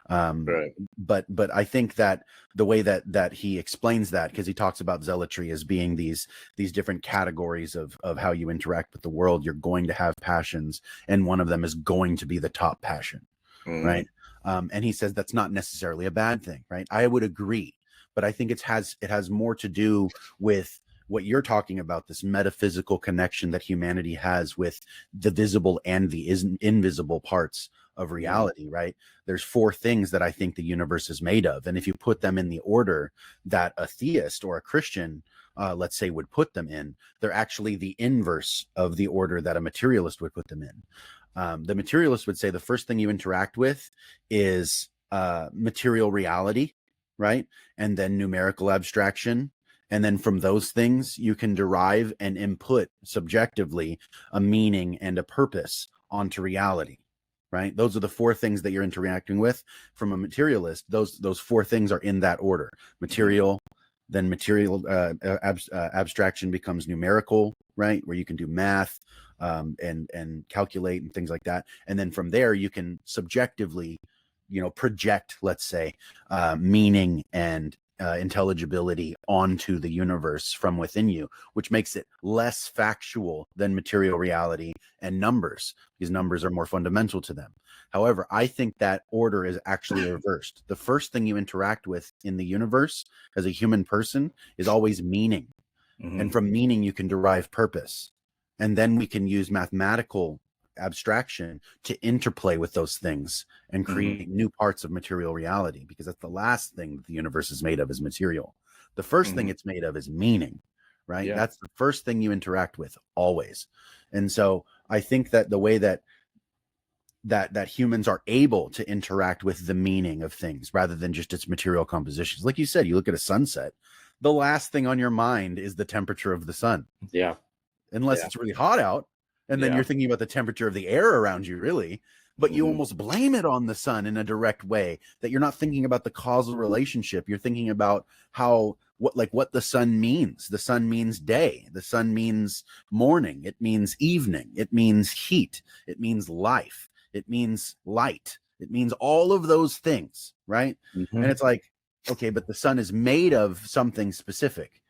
Right. But I think that the way that he explains that, because he talks about zealotry as being these different categories of how you interact with the world, you're going to have passions, and one of them is going to be the top passion, right? And he says that's not necessarily a bad thing, right? I would agree, but I think it has more to do with what you're talking about, this metaphysical connection that humanity has with the visible and the invisible parts of reality, right? There's 4 things that I think the universe is made of. And if you put them in the order that a theist or a Christian, let's say, would put them in, they're actually the inverse of the order that a materialist would put them in. The materialist would say the first thing you interact with is material reality, right? And then numerical abstraction. And then from those things, you can derive and input subjectively a meaning and a purpose onto reality, right? Those are the 4 things that you're interacting with. From a materialist, those 4 things are in that order: material, then material abstraction becomes numerical, right? Where you can do math and calculate and things like that. And then from there, you can subjectively, project, let's say, meaning and intelligibility onto the universe from within you, which makes it less factual than material reality and numbers, because numbers are more fundamental to them. However, I think that order is actually reversed. The first thing you interact with in the universe as a human person is always meaning. And from meaning, you can derive purpose. And then we can use mathematical abstraction to interplay with those things and create new parts of material reality, because that's the last thing that the universe is made of, is material. The first thing it's made of is meaning, right? Yeah. That's the first thing you interact with always. And so I think that the way that humans are able to interact with the meaning of things rather than just its material compositions. Like you said, you look at a sunset, the last thing on your mind is the temperature of the sun. Yeah. Unless it's really hot out. And then you're thinking about the temperature of the air around you, really. But you almost blame it on the sun in a direct way, that you're not thinking about the causal relationship. You're thinking about what the sun means. The sun means day. The sun means morning. It means evening. It means heat. It means life. It means light. It means all of those things, right? And it's like, okay, but the sun is made of something specific.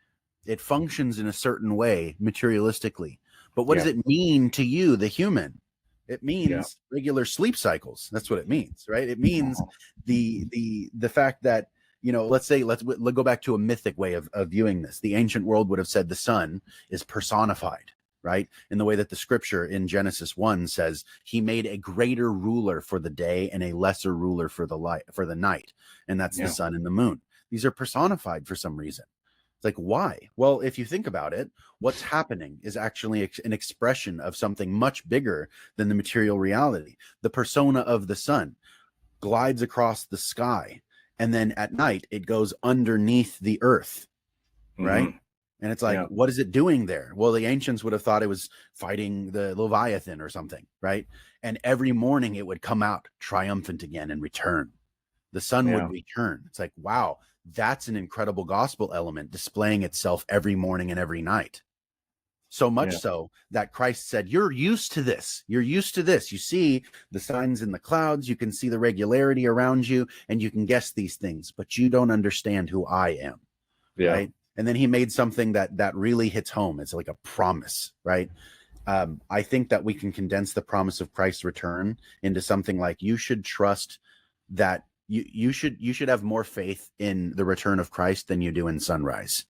It functions in a certain way materialistically. But what does it mean to you, the human? It means regular sleep cycles. That's what it means, right? It means the fact that, let's go back to a mythic way of viewing this. The ancient world would have said the sun is personified, right? In the way that the scripture in Genesis 1 says, he made a greater ruler for the day and a lesser ruler for the night. And that's the sun and the moon. These are personified for some reason. Like, why? Well, if you think about it, what's happening is actually an expression of something much bigger than the material reality. The persona of the sun glides across the sky, and then at night it goes underneath the earth, right? And it's like, what is it doing there? Well, the ancients would have thought it was fighting the Leviathan or something, right? And every morning it would come out triumphant again and return. The sun would return. It's like, wow, that's an incredible gospel element displaying itself every morning and every night. So much so that Christ said, you're used to this. You're used to this. You see the signs in the clouds. You can see the regularity around you, and you can guess these things, but you don't understand who I am. Right. And then he made something that really hits home. It's like a promise, right? I think that we can condense the promise of Christ's return into something like, you should trust that you should have more faith in the return of Christ than you do in sunrise.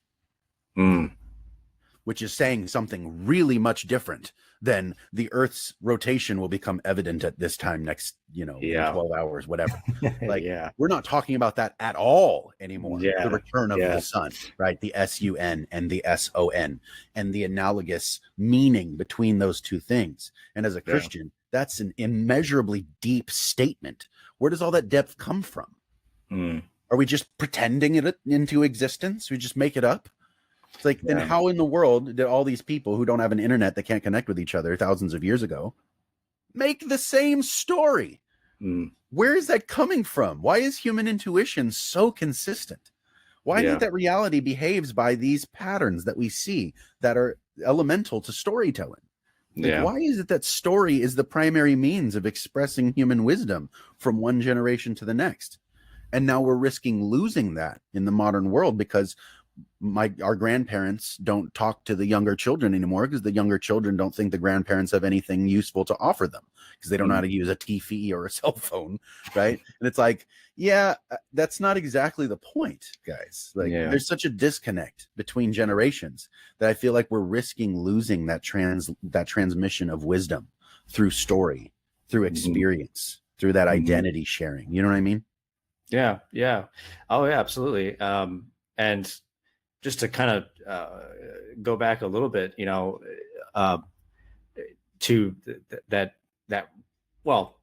Which is saying something really much different than the Earth's rotation will become evident at this time next, in 12 hours, whatever. Like, we're not talking about that at all anymore. The return of the sun, right? The sun and the son, and the analogous meaning between those two things. And as a Christian, that's an immeasurably deep statement. Where does all that depth come from? Are we just pretending it into existence? We just make it up? It's like, then how in the world did all these people who don't have an internet that can't connect with each other thousands of years ago make the same story? Where is that coming from? Why is human intuition so consistent? Why is it that reality behaves by these patterns that we see that are elemental to storytelling? Like, why is it that story is the primary means of expressing human wisdom from one generation to the next? And now we're risking losing that in the modern world because our grandparents don't talk to the younger children anymore, because the younger children don't think the grandparents have anything useful to offer them, because they don't know how to use a TV or a cell phone, right? And it's like, that's not exactly the point, guys. Like, there's such a disconnect between generations that I feel like we're risking losing that transmission of wisdom through story, through experience, through that identity sharing. You know what I mean? Yeah. Oh yeah, absolutely. And just to kind of go back a little bit, to that, well,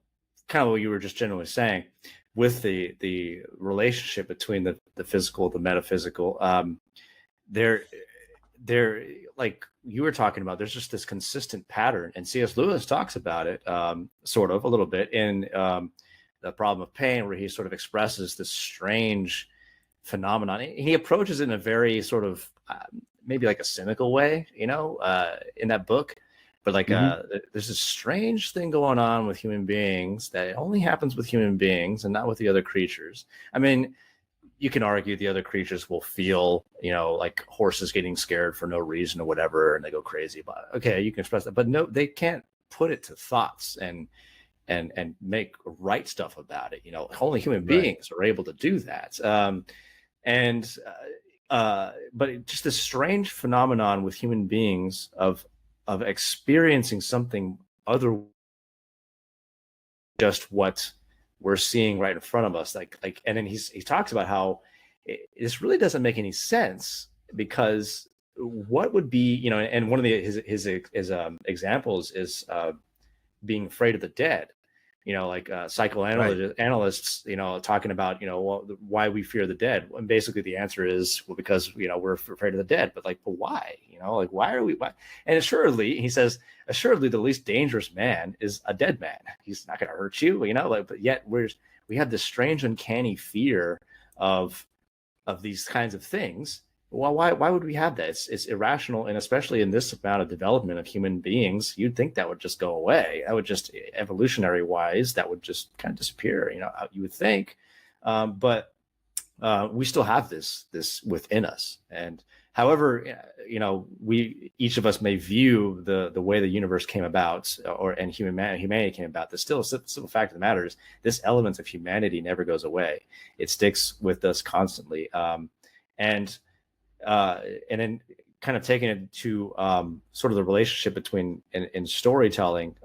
kind of what you were just generally saying with the relationship between the physical, the metaphysical, there, like you were talking about, there's just this consistent pattern, and C.S. Lewis talks about it, sort of a little bit in The Problem of Pain, where he sort of expresses this strange phenomenon. He approaches it in a very sort of maybe like a cynical way, in that book, but like there's this strange thing going on with human beings that only happens with human beings and not with the other creatures. I mean, you can argue the other creatures will feel, like horses getting scared for no reason or whatever, and they go crazy about it. Okay, you can express that, but no, they can't put it to thoughts and make right stuff about it. Only human beings are able to do that. But just this strange phenomenon with human beings of experiencing something other just what we're seeing right in front of us. Like, and then he talks about how this really doesn't make any sense, because what would be, and one of his examples is being afraid of the dead. Like psychoanalysts, talking about, why we fear the dead. And basically the answer is, well, because, we're afraid of the dead. But why? Why are we? Why? And assuredly, he says, the least dangerous man is a dead man. He's not going to hurt you, but yet we have this strange, uncanny fear of these kinds of things. Well, why would we have that? It's irrational, and especially in this amount of development of human beings, you'd think that would just go away. That would just, evolutionary wise, that would just kind of disappear. You would think, but we still have this within us. And however, each of us may view the way the universe came about, and humanity came about. The simple fact of the matter is, this element of humanity never goes away. It sticks with us constantly, and then kind of taking it to sort of the relationship between in storytelling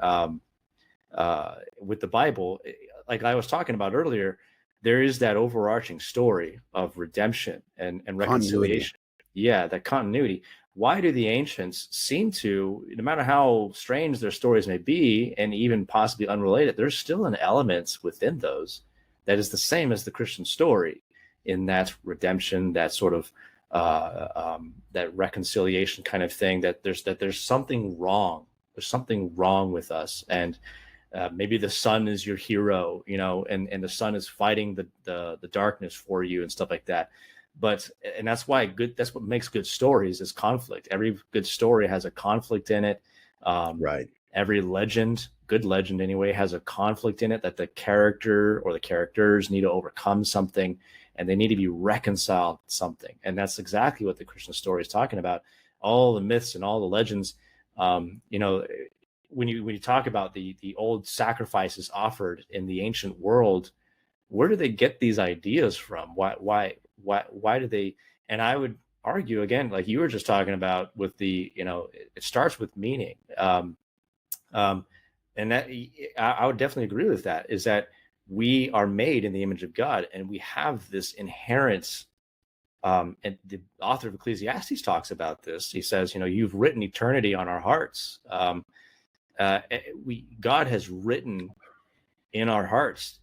with the Bible, like I was talking about earlier, there is that overarching story of redemption and reconciliation. Yeah, that continuity. Why do the ancients seem to, no matter how strange their stories may be, and even possibly unrelated, there's still an element within those that is the same as the Christian story, in that redemption, that sort of that reconciliation kind of thing, that there's something wrong. There's something wrong with us, and maybe the sun is your hero, and the sun is fighting the darkness for you and stuff like that. And that's what makes good stories, is conflict. Every good story has a conflict in it. Right. Every legend, good legend anyway, has a conflict in it, that the character or the characters need to overcome something, and they need to be reconciled to something. And that's exactly what the Christian story is talking about. All the myths and all the legends, when you talk about the old sacrifices offered in the ancient world, where do they get these ideas from? Why do they? And I would argue again, like you were just talking about with the, it starts with meaning. Um, and that I would definitely agree with that, is that we are made in the image of God, and we have this inherent, and the author of Ecclesiastes talks about this. He says, you've written eternity on our hearts. God has written in our hearts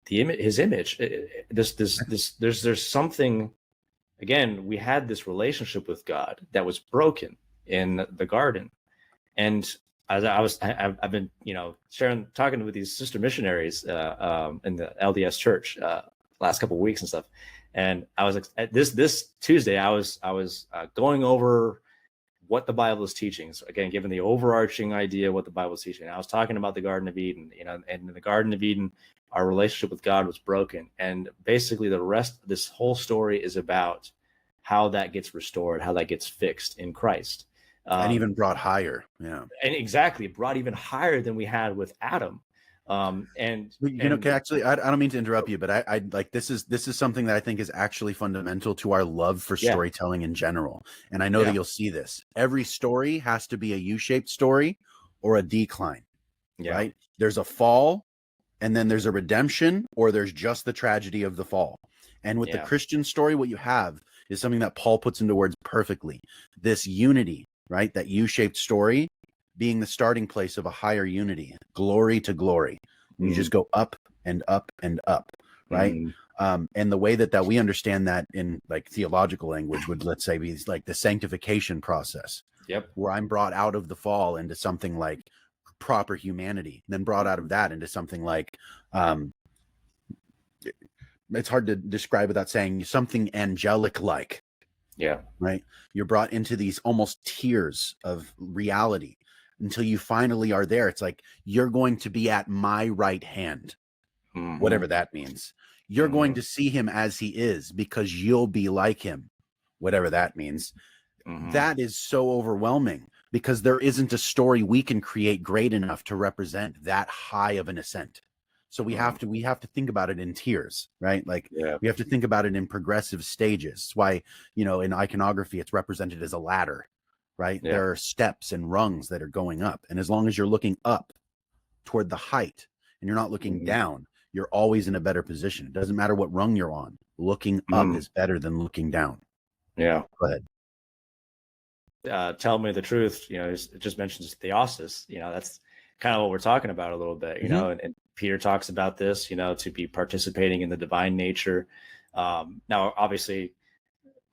his image. There's something. Again, we had this relationship with God that was broken in the garden, and as I've been talking with these sister missionaries in the LDS church last couple of weeks and stuff, and I was this Tuesday I was going over what the Bible is teaching. So again, given the overarching idea what the Bible is teaching, I was talking about the Garden of Eden. And in the Garden of Eden, our relationship with God was broken, and basically this whole story is about how that gets restored, how that gets fixed in Christ, and even brought higher. Yeah, and exactly brought even higher than we had with Adam. Actually, I don't mean to interrupt you, but I like this is something that I think is actually fundamental to our love for storytelling in general. And I know that you'll see this. Every story has to be a U-shaped story or a decline, right? There's a fall, and then there's a redemption, or there's just the tragedy of the fall. And with the Christian story, what you have is something that Paul puts into words perfectly. This unity, right? That U-shaped story being the starting place of a higher unity, glory to glory. You just go up and up and up, right? And the way that we understand that in like theological language would, let's say, be like the sanctification process. Yep. Where I'm brought out of the fall into something like proper humanity, then brought out of that into something like, it's hard to describe without saying something angelic like. Yeah. Right. You're brought into these almost tiers of reality until you finally are there. It's like, you're going to be at my right hand, whatever that means. You're going to see him as he is because you'll be like him, whatever that means. That is so overwhelming because there isn't a story we can create great enough to represent that high of an ascent. So we have to think about it in tiers, right? Like we have to think about it in progressive stages. That's why, in iconography, it's represented as a ladder, right? Yeah. There are steps and rungs that are going up. And as long as you're looking up toward the height and you're not looking down, you're always in a better position. It doesn't matter what rung you're on. Looking up is better than looking down. Yeah. Go ahead. Tell me the truth. It just mentions theosis. That's kind of what we're talking about a little bit, and Peter talks about this, to be participating in the divine nature. Now, obviously,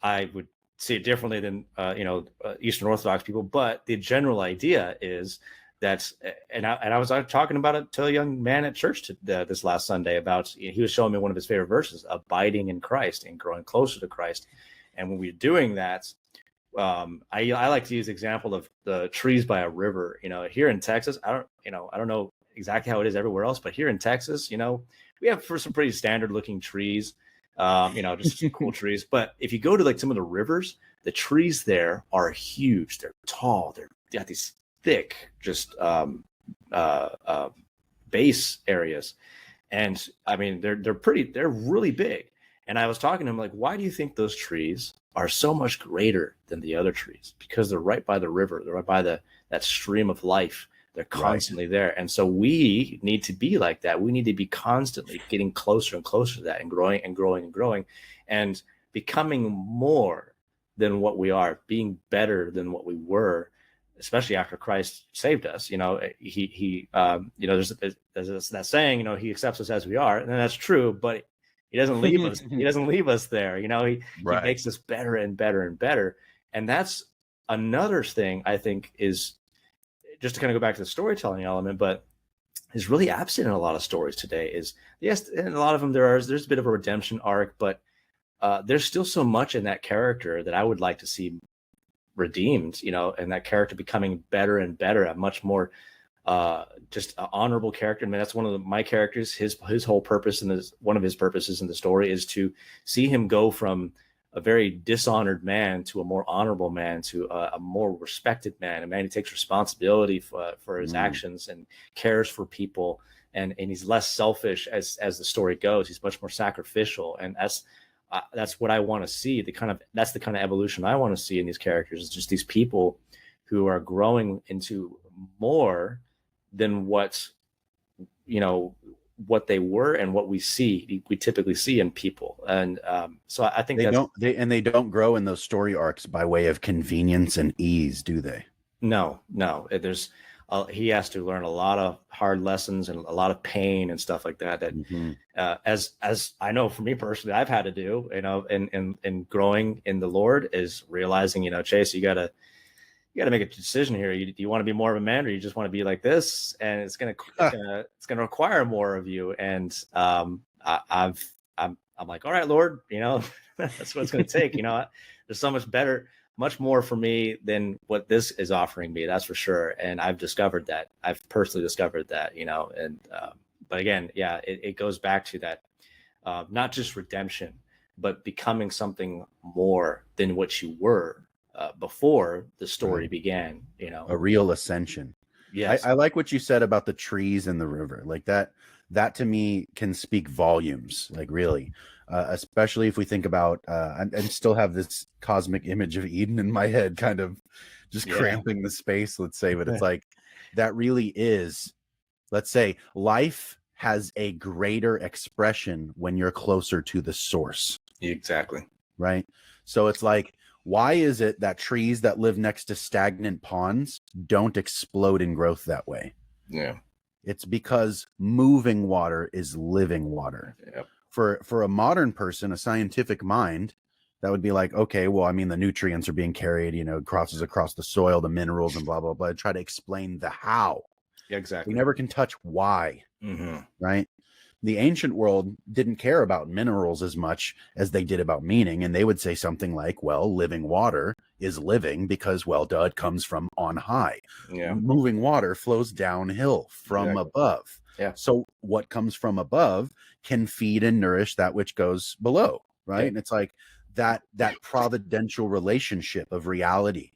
I would see it differently than, Eastern Orthodox people, but the general idea is that, and I was talking about it to a young man at church this last Sunday about, he was showing me one of his favorite verses, abiding in Christ and growing closer to Christ. And when we're doing that, I like to use the example of the trees by a river. Here in Texas, I don't know exactly how it is everywhere else, but here in Texas, we have some pretty standard looking trees, just some cool trees. But if you go to like some of the rivers, the trees there are huge. They're tall. They got these thick, just base areas, and I mean they're really big. And I was talking to him like, why do you think those trees are so much greater than the other trees? Because they're right by the river. They're right by that stream of life. They're constantly there. And so we need to be like that. We need to be constantly getting closer and closer to that and growing and growing and growing and becoming more than what we are, being better than what we were, especially after Christ saved us. He there's that saying, he accepts us as we are. And that's true, but he doesn't leave us. He doesn't leave us there. He makes us better and better and better. And that's another thing I think is, just to kind of go back to the storytelling element, but is really absent in a lot of stories today. Is yes, in a lot of them there's a bit of a redemption arc, but there's still so much in that character that I would like to see redeemed. And that character becoming better and better, a much more just an honorable character. I mean, that's one of my characters. His whole purpose and one of his purposes in the story is to see him go from a very dishonored man to a more honorable man, to a more respected man, a man who takes responsibility for his actions and cares for people and he's less selfish as the story goes. He's much more sacrificial, and that's what I want to see. That's the kind of evolution I want to see in these characters. Is just these people who are growing into more than what they were and what we typically see in people. And so I think they don't grow in those story arcs by way of convenience and ease, do they? No. There's he has to learn a lot of hard lessons and a lot of pain and stuff like that. As I know for me personally, I've had to do, in growing in the Lord, is realizing, Chase, you gotta make a decision here. Do you want to be more of a man, or you just want to be like this? And it's gonna require more of you. And I'm like, all right, Lord, that's what it's gonna take. There's so much more for me than what this is offering me. That's for sure. And I've discovered that. I've personally discovered that. But again, yeah, it goes back to that, not just redemption, but becoming something more than what you were before the story began, a real ascension. Yes. I like what you said about the trees and the river. Like that to me can speak volumes, like really, especially if we think about, and still have this cosmic image of Eden in my head, kind of just cramping the space, let's say, but it's like, that really is, let's say, life has a greater expression when you're closer to the source. Exactly. Right. So it's like, why is it that trees that live next to stagnant ponds don't explode in growth that way? Yeah. It's because moving water is living water. Yep. For a modern person, a scientific mind, that would be like, okay, well, I mean, the nutrients are being carried, crosses across the soil, the minerals and blah, blah, blah. Try to explain the how. Yeah, exactly. We never can touch why, right? The ancient world didn't care about minerals as much as they did about meaning. And they would say something like, well, living water is living because, well, duh, it comes from on high. Yeah. Moving water flows downhill from above. Yeah. So what comes from above can feed and nourish that which goes below, right? Yeah. And it's like that providential relationship of reality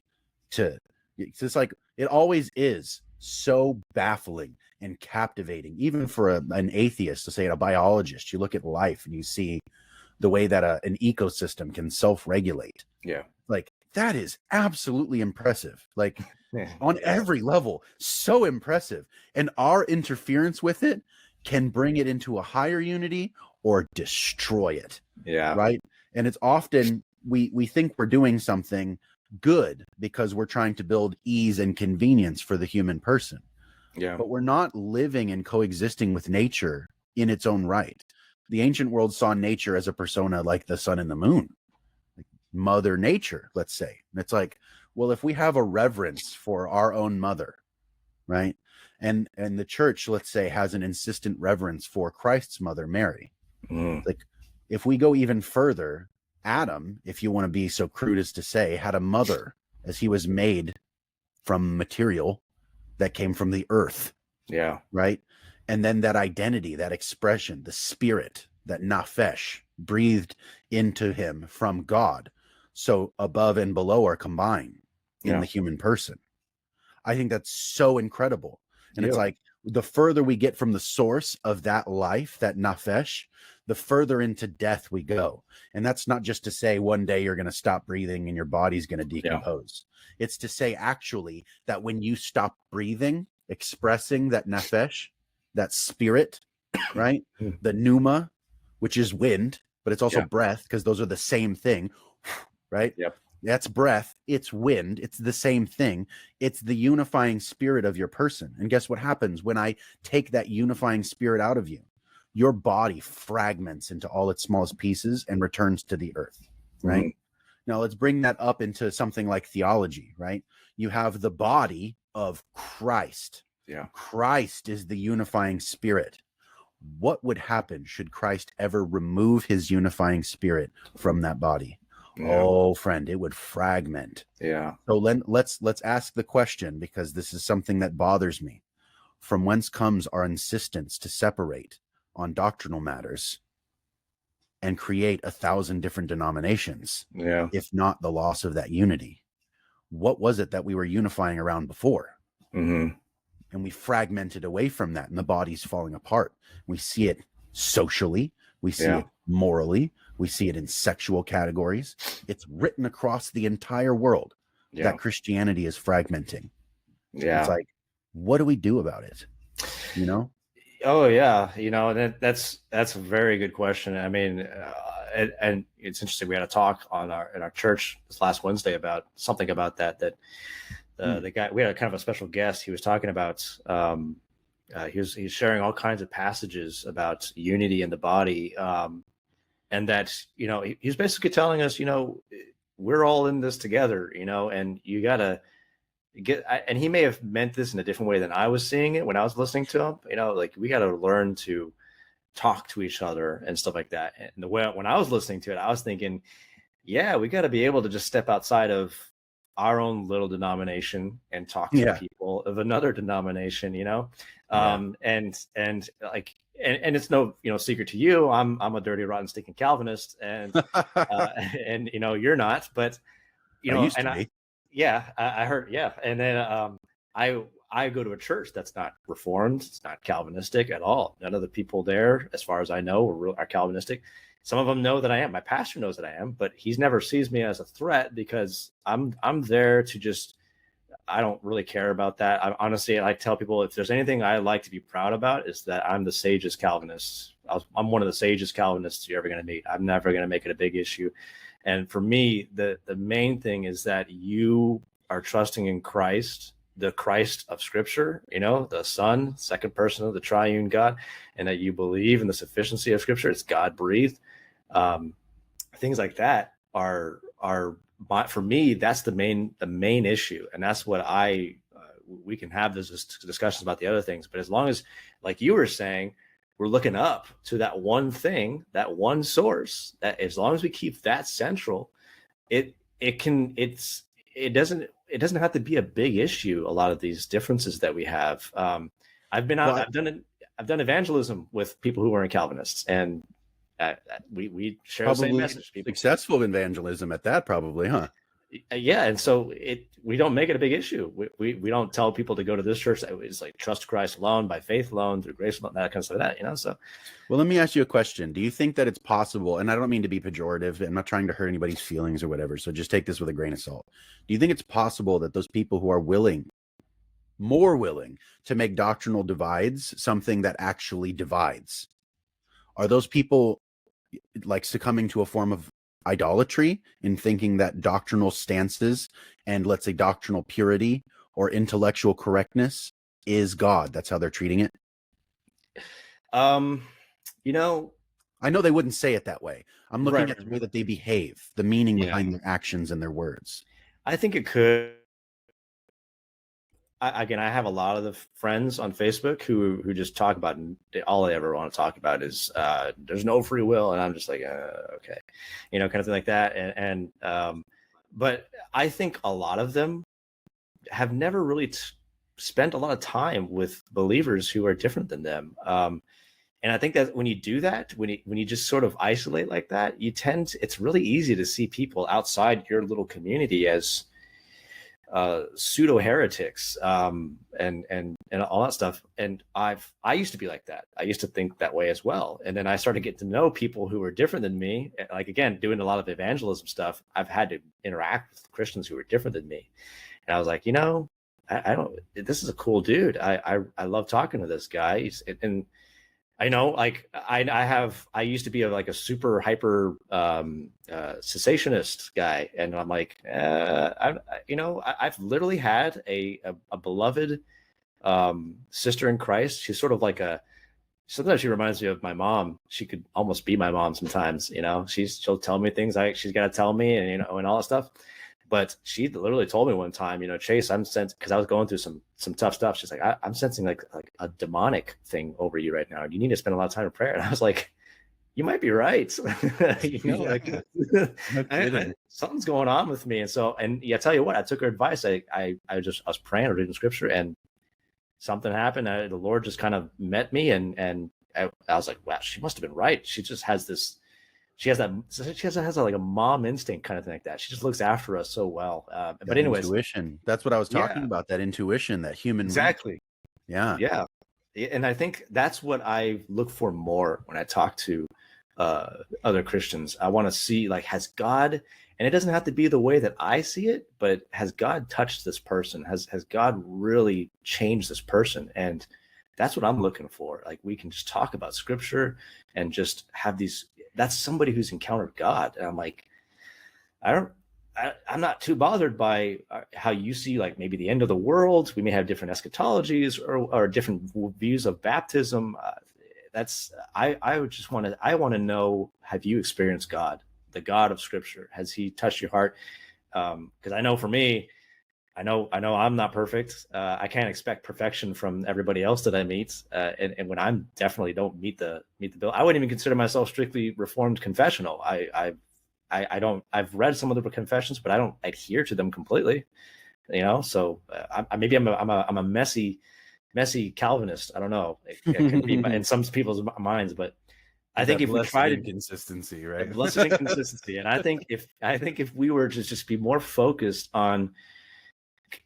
it's just like, it always is so baffling and captivating, even for an atheist, to say, a biologist. You look at life and you see the way that an ecosystem can self-regulate. Yeah. Like, that is absolutely impressive. Like, on every level, so impressive. And our interference with it can bring it into a higher unity or destroy it. Yeah. Right. And it's often we think we're doing something good because we're trying to build ease and convenience for the human person. Yeah. But we're not living and coexisting with nature in its own right. The ancient world saw nature as a persona like the sun and the moon, like Mother Nature, let's say. And it's like, well, if we have a reverence for our own mother, right? And the church, let's say, has an insistent reverence for Christ's mother, Mary. Like, if we go even further, Adam, if you want to be so crude as to say, had a mother, as he was made from material that came from the earth. Yeah. Right. And then that identity, that expression, the spirit, that nafesh breathed into him from God. So above and below are combined in the human person. I think that's so incredible. And it's like, the further we get from the source of that life, that nafesh, the further into death we go. And that's not just to say one day you're going to stop breathing and your body's going to decompose. It's to say, actually, that when you stop breathing, expressing that nefesh, that spirit, right? The pneuma, which is wind, but it's also breath, because those are the same thing, right? Yep. That's breath. It's wind. It's the same thing. It's the unifying spirit of your person. And guess what happens when I take that unifying spirit out of you? Your body fragments into all its smallest pieces and returns to the earth, right? Now let's bring that up into something like theology, right? You have the body of Christ. Yeah. Christ is the unifying spirit. What would happen should Christ ever remove his unifying spirit from that body? Yeah. Oh, friend, it would fragment. Yeah. So let's ask the question, because this is something that bothers me. From whence comes our insistence to separate on doctrinal matters and create 1,000 different denominations, if not the loss of that unity? What was it that we were unifying around before? And and we fragmented away from that, and the body's falling apart. We see it socially, we see it morally, we see it in sexual categories. It's written across the entire world that Christianity is fragmenting. It's like, what do we do about it? You know? Oh yeah, you know, that's a very good question. I mean, and it's interesting. We had a talk in our church this last Wednesday about something about that. The guy, we had a kind of a special guest. He was talking about he's sharing all kinds of passages about unity in the body, and that, you know, he's basically telling us, you know, we're all in this together, you know, and you gotta and he may have meant this in a different way than I was seeing it when I was listening to him. You know, like, we got to learn to talk to each other and stuff like that. And the way, when I was listening to it, I was thinking, yeah, we got to be able to just step outside of our own little denomination and talk to people of another denomination, you know? And like, and it's no, you know, secret to you. I'm a dirty, rotten, stinking Calvinist, and and you know, you're not, but you know, I heard, and then I go to a church that's not Reformed, it's not Calvinistic at all. None of the people there, as far as I know, are Calvinistic. Some of them know that I am. My pastor knows that I am, but he's never sees me as a threat, because I'm there to just, I don't really care about that. Honestly, I tell people, if there's anything I like to be proud about, is that I'm the sagest Calvinist. I'm one of the sagest Calvinists you're ever going to meet. I'm never going to make it a big issue. And for me, the main thing is that you are trusting in Christ, the Christ of Scripture, you know, the Son, second person of the triune God, and that you believe in the sufficiency of Scripture. It's God breathed. Things like that are for me, that's the main issue, and that's what we can have those discussions about the other things. But as long as, like you were saying, we're looking up to that one thing, that one source, that as long as we keep that central, it doesn't have to be a big issue. A lot of these differences that we have. I've done evangelism with people who weren't Calvinists, and we share the same message. Successful evangelism at that, probably, huh? Yeah, and so we don't make it a big issue. We don't tell people to go to this church. It's like, trust Christ alone, by faith alone, through grace alone, that kind of stuff. That, you know. So, well, let me ask you a question. Do you think that it's possible? And I don't mean to be pejorative. I'm not trying to hurt anybody's feelings or whatever. So just take this with a grain of salt. Do you think it's possible that those people who are more willing to make doctrinal divides something that actually divides, are those people like succumbing to a form of idolatry in thinking that doctrinal stances and, let's say, doctrinal purity or intellectual correctness is God? That's how they're treating it. You know, I know they wouldn't say it that way. I'm looking at the way that they behave, the meaning behind their actions and their words. I think it could. I have a lot of the friends on Facebook who just talk about, all they ever want to talk about is there's no free will, and I'm just like, okay, you know, kind of thing like that. And but I think a lot of them have never really spent a lot of time with believers who are different than them. And I think that when you do that, when you just sort of isolate like that, it's really easy to see people outside your little community as pseudo heretics, and all that stuff. And I used to be like that. I used to think that way as well. And then I started getting to know people who were different than me. Like, again, doing a lot of evangelism stuff, I've had to interact with Christians who were different than me. And I was like, you know, this is a cool dude. I love talking to this guy. And I know, like, I used to be a super hyper cessationist guy, and I'm like, I've literally had a beloved sister in Christ. She's sort of like sometimes she reminds me of my mom. She could almost be my mom sometimes, you know. She'll tell me things she's got to tell me, and, you know, and all that stuff. But she literally told me one time, you know, Chase, I'm sensing, because I was going through some tough stuff. She's like, I'm sensing like a demonic thing over you right now. You need to spend a lot of time in prayer. And I was like, you might be right. You know, something's going on with me. And so, I tell you what, I took her advice. I was praying or reading scripture, and something happened. The Lord just kind of met me, and I was like, wow, she must have been right. She just has this. She has like a mom instinct kind of thing like that. She just looks after us so well. But anyways, intuition. That's what I was talking about. That intuition, that human. Exactly. Yeah. Yeah. And I think that's what I look for more when I talk to other Christians. I want to see, like, has God, and it doesn't have to be the way that I see it, but has God touched this person? Has God really changed this person? And that's what I'm looking for. Like, we can just talk about scripture and just have these, that's somebody who's encountered God. And I'm like, I don't, I'm not too bothered by how you see, like, maybe the end of the world. We may have different eschatologies or different views of baptism. I would just want to, I want to know, have you experienced God, the God of Scripture? Has He touched your heart? Because I know for me, I know I'm not perfect. I can't expect perfection from everybody else that I meet. And when I'm definitely don't meet the bill, I wouldn't even consider myself strictly Reformed confessional. I don't. I've read some of the confessions, but I don't adhere to them completely. You know, so maybe I'm a messy Calvinist. I don't know. It can be in some people's minds, but I think That if we blessed try to inconsistency, right? blessed inconsistency, and I think if we were to just be more focused on,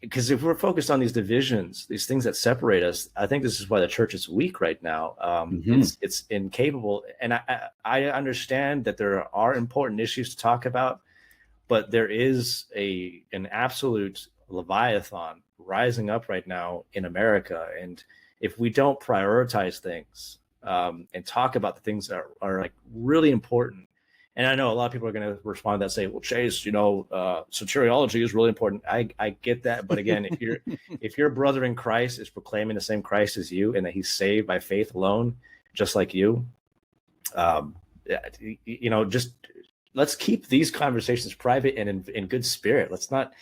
because if we're focused on these divisions, these things that separate us, I think this is why the church is weak right now. It's incapable, and I understand that there are important issues to talk about, but there is an absolute leviathan rising up right now in America, and if we don't prioritize things and talk about the things that are like really important. And I know a lot of people are going to respond to that, say, well, Chase, soteriology is really important. I get that. But again, if your brother in Christ is proclaiming the same Christ as you and that he's saved by faith alone, just like you, just let's keep these conversations private and in good spirit. Let's not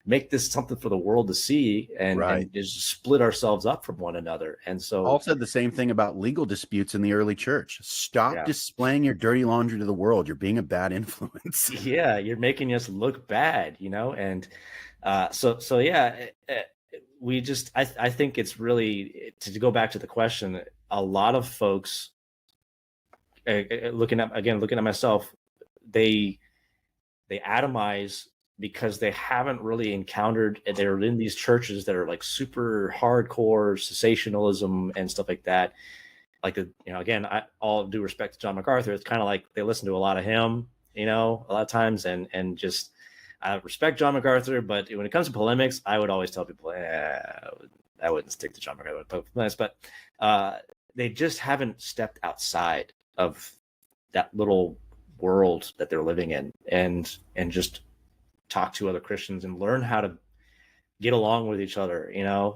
make this something for the world to see and just split ourselves up from one another. And so Paul said the same thing about legal disputes in the early church. Stop displaying your dirty laundry to the world. You're being a bad influence. Yeah, you're making us look bad, and we just, I think it's really, to go back to the question, a lot of folks, looking at myself, they atomize because they haven't really encountered, they're in these churches that are like super hardcore cessationalism and stuff like that. Like, again, all due respect to John MacArthur, it's kind of like they listen to a lot of him, a lot of times, and just, I respect John MacArthur, but when it comes to polemics, I would always tell people, I wouldn't stick to John MacArthur, but they just haven't stepped outside of that little world that they're living in, and just talk to other Christians and learn how to get along with each other.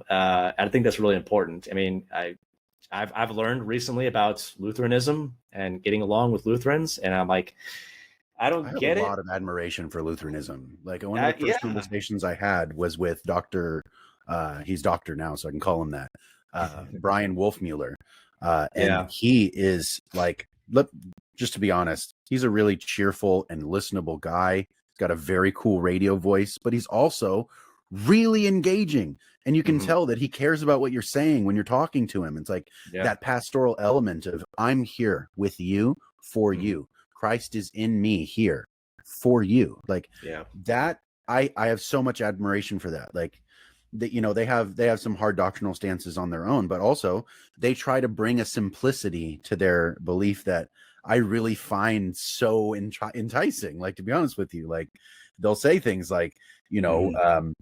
I think that's really important. I mean, I've learned recently about Lutheranism and getting along with Lutherans, and I'm like, I get it. I have a lot of admiration for Lutheranism. Like, one of the first conversations I had was with Dr. He's doctor now, so I can call him that. Brian Wolfmueller. And he is like, just to be honest, he's a really cheerful and listenable guy. He's got a very cool radio voice, but he's also really engaging. And you can tell that he cares about what you're saying when you're talking to him. It's like that pastoral element of, I'm here with you, for you. Christ is in me here for you. Like that, I have so much admiration for that. Like, that, they have some hard doctrinal stances on their own, but also they try to bring a simplicity to their belief that I really find so enticing. Like, to be honest with you, like, they'll say things like, the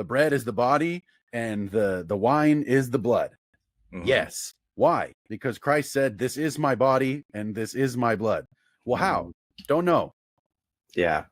bread is the body and the wine is the blood. Yes. Why? Because Christ said, this is my body and this is my blood. Well, how? Don't know. Yeah.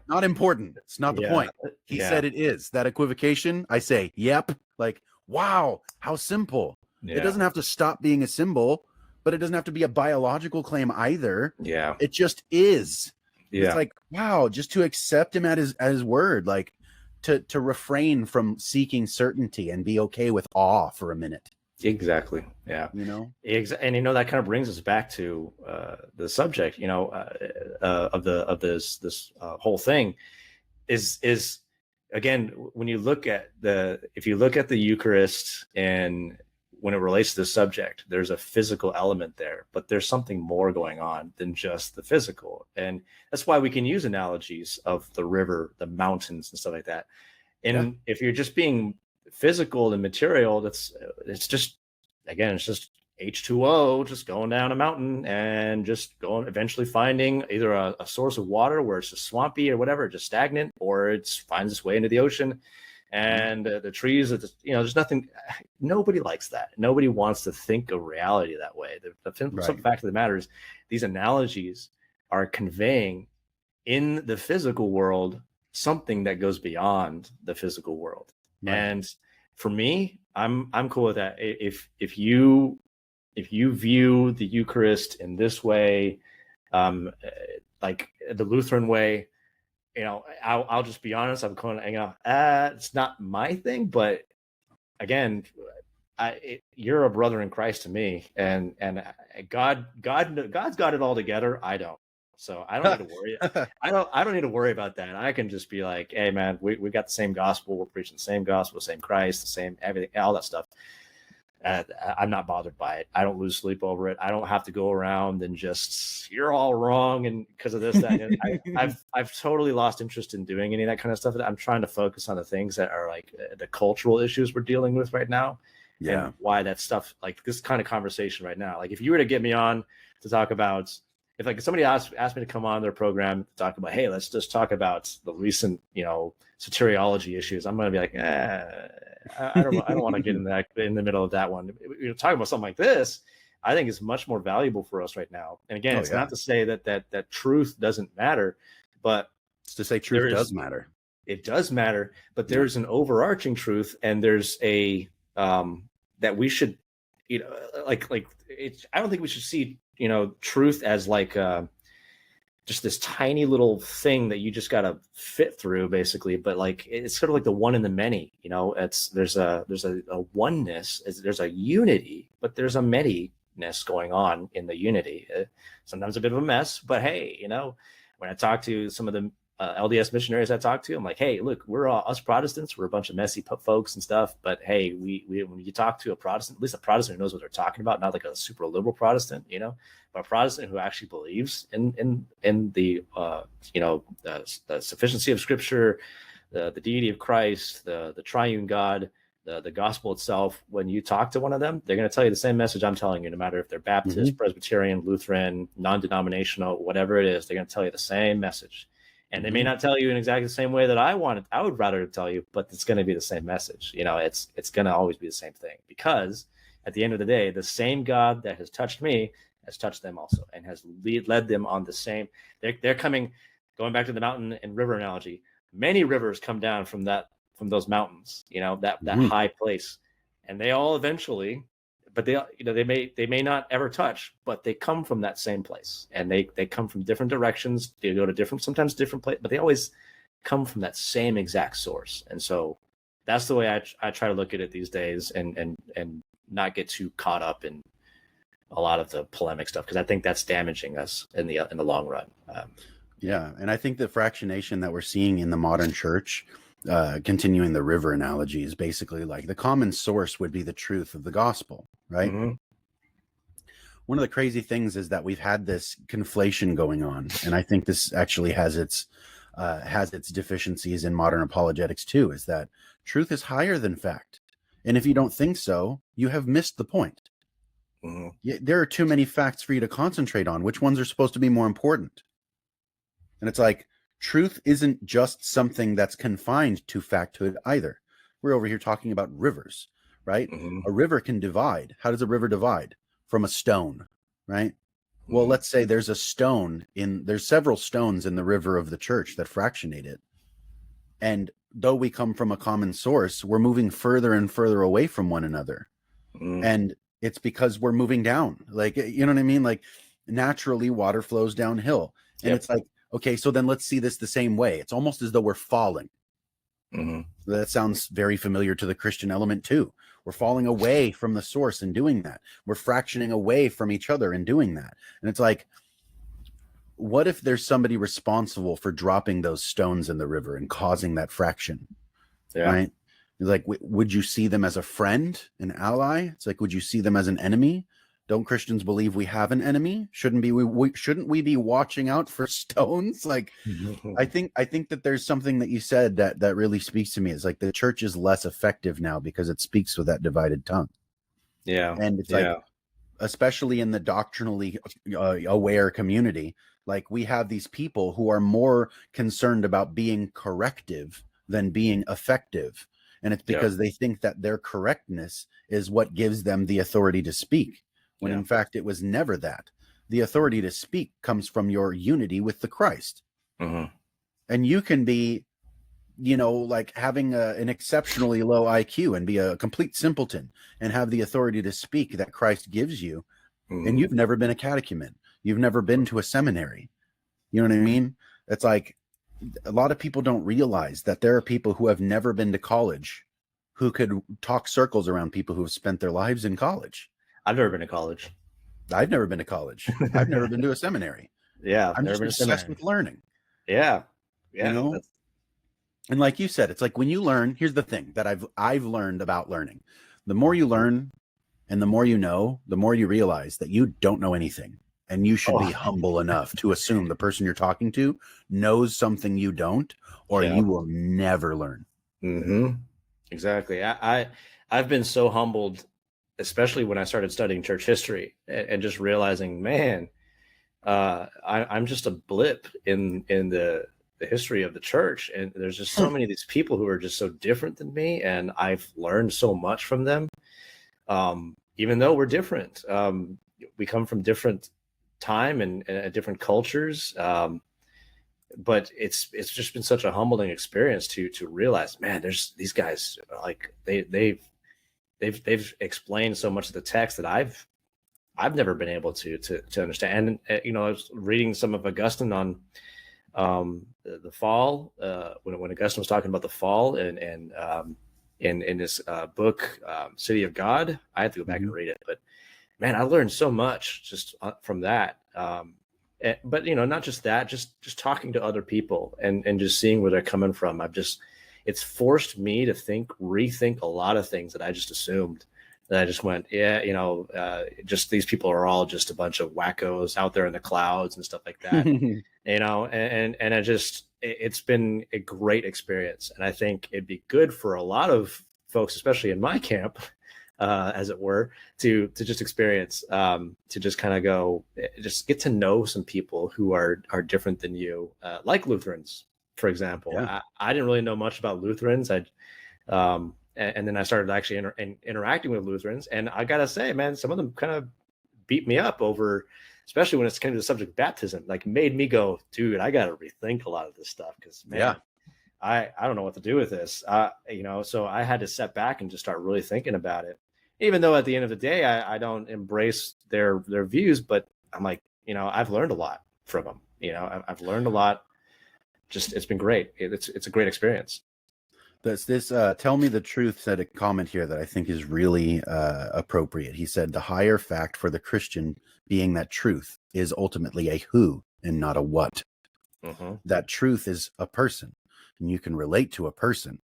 Not important. It's not the point. He said it is. That equivocation, I say, yep. Like, wow, how simple. It doesn't have to stop being a symbol, but it doesn't have to be a biological claim either. Yeah. It just is. It's like, wow, just to accept him at his word, like to refrain from seeking certainty and be okay with awe for a minute. Exactly. Yeah. And that kind of brings us back to the subject, of this whole thing is again, when you look at if you look at the Eucharist, and when it relates to the subject, there's a physical element there, but there's something more going on than just the physical. And that's why we can use analogies of the river, the mountains and stuff like that. And if you're just being physical and material, it's just H2O just going down a mountain and just going, eventually finding either a source of water where it's just swampy or whatever, just stagnant, or it finds its way into the ocean. And the trees, there's nothing. Nobody likes that. Nobody wants to think of reality that way. The fact of the matter is, these analogies are conveying in the physical world something that goes beyond the physical world. Right. And for me, I'm cool with that. If you view the Eucharist in this way, like the Lutheran way, I'll just be honest. I'm kind of, it's not my thing, but again, you're a brother in Christ to me, and God's got it all together. I don't, so I don't need to worry. I don't need to worry about that. I can just be like, hey man, we got the same gospel. We're preaching the same gospel, the same Christ, the same everything, all that stuff. I'm not bothered by it. I don't lose sleep over it. I don't have to go around and just, you're all wrong and because of this, that. And I've totally lost interest in doing any of that kind of stuff. I'm trying to focus on the things that are like the cultural issues we're dealing with right now. Yeah. And why that stuff, like this kind of conversation right now. Like if you were to get me on to talk about, if somebody asked me to come on their program to talk about, hey, let's just talk about the recent, soteriology issues, I'm going to be like, I don't want to get in the middle of that one. Talking about something like this, I think is much more valuable for us right now. And again, it's not to say that truth doesn't matter, but it's to say truth does matter. It does matter, but there's an overarching truth, and there's a that we should, like it's. I don't think we should see truth as like just this tiny little thing that you just got to fit through, basically. But like it's sort of like the one in the many. There's a oneness, there's a unity, but there's a many-ness going on in the unity. Sometimes a bit of a mess, but hey, when I talk to some of the LDS missionaries I talk to, I'm like, hey, look, we're us Protestants, we're a bunch of messy folks and stuff, but hey, we when you talk to a Protestant, at least a Protestant who knows what they're talking about, not like a super liberal Protestant, but a Protestant who actually believes in the the sufficiency of Scripture, the deity of Christ, the triune God, the gospel itself. When you talk to one of them, they're going to tell you the same message I'm telling you, no matter if they're Baptist, Presbyterian, Lutheran, non-denominational, whatever it is, they're going to tell you the same message. And they may not tell you in exactly the same way that I would rather tell you, but it's going to be the same message. It's going to always be the same thing, because at the end of the day, the same God that has touched me has touched them also, and has led them on the same. They're coming, going back to the mountain and river analogy. Many rivers come down from those mountains, that high place, and they all eventually, but they may not ever touch, but they come from that same place, and they come from different directions. They go to sometimes different places, but they always come from that same exact source. And so that's the way I try to look at it these days, and not get too caught up in a lot of the polemic stuff, because I think that's damaging us in the long run. And I think the fractionation that we're seeing in the modern church, continuing the river analogy, is basically like the common source would be the truth of the gospel, right? One of the crazy things is that we've had this conflation going on, and I think this actually has its deficiencies in modern apologetics too, is that truth is higher than fact. And if you don't think so, you have missed the point. There are too many facts for you to concentrate on. Which ones are supposed to be more important? And it's like, truth isn't just something that's confined to facthood either. We're over here talking about rivers, right? A river can divide. How does a river divide? From a stone, right? Well, let's say there's several stones in the river of the church that fractionate it. And though we come from a common source, we're moving further and further away from one another. And it's because we're moving down. Like, you know what I mean? Like, naturally water flows downhill. And it's like, okay, so then let's see this the same way. It's almost as though we're falling. That sounds very familiar to the Christian element too. We're falling away from the source and doing that. We're fractioning away from each other and doing that. And it's like, what if there's somebody responsible for dropping those stones in the river and causing that fraction? Right? It's like, would you see them as a friend, an ally? It's like, would you see them as an enemy? Don't Christians believe we have an enemy? Shouldn't we be watching out for stones? Like, I think that there's something that you said that really speaks to me. It's like the church is less effective now because it speaks with that divided tongue. Yeah. And it's like, especially in the doctrinally aware community, like we have these people who are more concerned about being corrective than being effective. And it's because they think that their correctness is what gives them the authority to speak, when in fact it was never that. The authority to speak comes from your unity with the Christ. And you can be, you know, like having an exceptionally low IQ and be a complete simpleton and have the authority to speak that Christ gives you. And you've never been a catechumen. You've never been to a seminary. You know what I mean? It's like a lot of people don't realize that there are people who have never been to college who could talk circles around people who have spent their lives in college. I've never been to college. I've never been to college. I've never been to a seminary. Yeah. I'm just obsessed with learning. Yeah. You know? And like you said, it's like when you learn, here's the thing that I've learned about learning. The more you learn and the more you know, the more you realize that you don't know anything. And you should be humble enough to assume the person you're talking to knows something you don't, or you will never learn. Exactly. I've been so humbled, especially when I started studying church history and just realizing, man, I'm just a blip in the history of the church. And there's just so many of these people who are just so different than me. And I've learned so much from them. Even though we're different, we come from different time and different cultures. But it's just been such a humbling experience to realize, man, there's these guys, like they've explained so much of the text that I've never been able to understand. And you know, I was reading some of Augustine on the fall, when Augustine was talking about the fall and in this book, City of God. I have to go back and read it, but man, I learned so much just from that. But you know, not just that, just talking to other people and just seeing where they're coming from. It's forced me to rethink a lot of things that I just assumed, that I just went, just these people are all just a bunch of wackos out there in the clouds and stuff like that. You know, and it's been a great experience. And I think it'd be good for a lot of folks, especially in my camp, as it were, to just experience, to just kind of go, just get to know some people who are different than you, like Lutherans, for example. I didn't really know much about Lutherans. And then I started actually interacting with Lutherans, and I gotta say, man, some of them kind of beat me up over, especially when it's kind of the subject of baptism, like made me go, dude, I gotta rethink a lot of this stuff, because man, I don't know what to do with this. You know, so I had to step back and just start really thinking about it. Even though at the end of the day, I don't embrace their views, but I'm like, you know, I've learned a lot from them. You know, I've learned a lot. Just, it's been great. It's a great experience. This Tell Me the Truth said a comment here that I think is really appropriate. He said, the higher fact for the Christian being that truth is ultimately a who and not a what. That truth is a person, and you can relate to a person.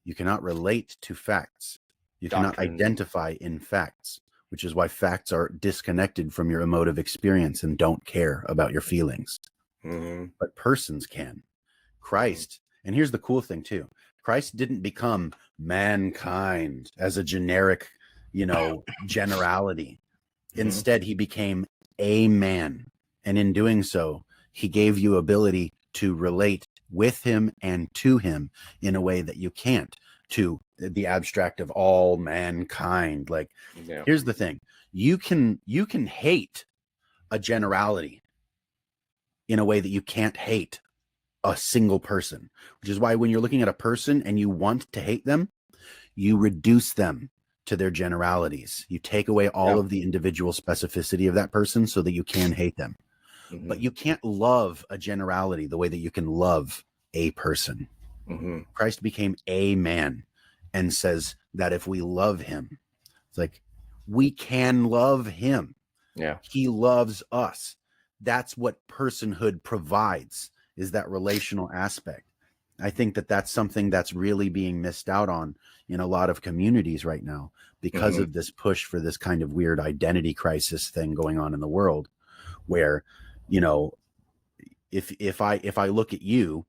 You cannot relate to facts. You cannot identify in facts, which is why facts are disconnected from your emotive experience and don't care about your feelings. But persons can. Christ, and here's the cool thing too, Christ didn't become mankind as a generic, you know, generality. Instead, he became a man. And in doing so, he gave you ability to relate with him and to him in a way that you can't to the abstract of all mankind. Like, here's the thing. You can hate a generality in a way that you can't hate a single person, which is why when you're looking at a person and you want to hate them, you reduce them to their generalities. You take away all of the individual specificity of that person so that you can hate them. But you can't love a generality the way that you can love a person. Christ became a man and says that if we love him, it's like we can love him. He loves us. That's what personhood provides, is that relational aspect. I think that that's something that's really being missed out on in a lot of communities right now. because of this push for this kind of weird identity crisis thing going on in the world, where, you know, if I look at you,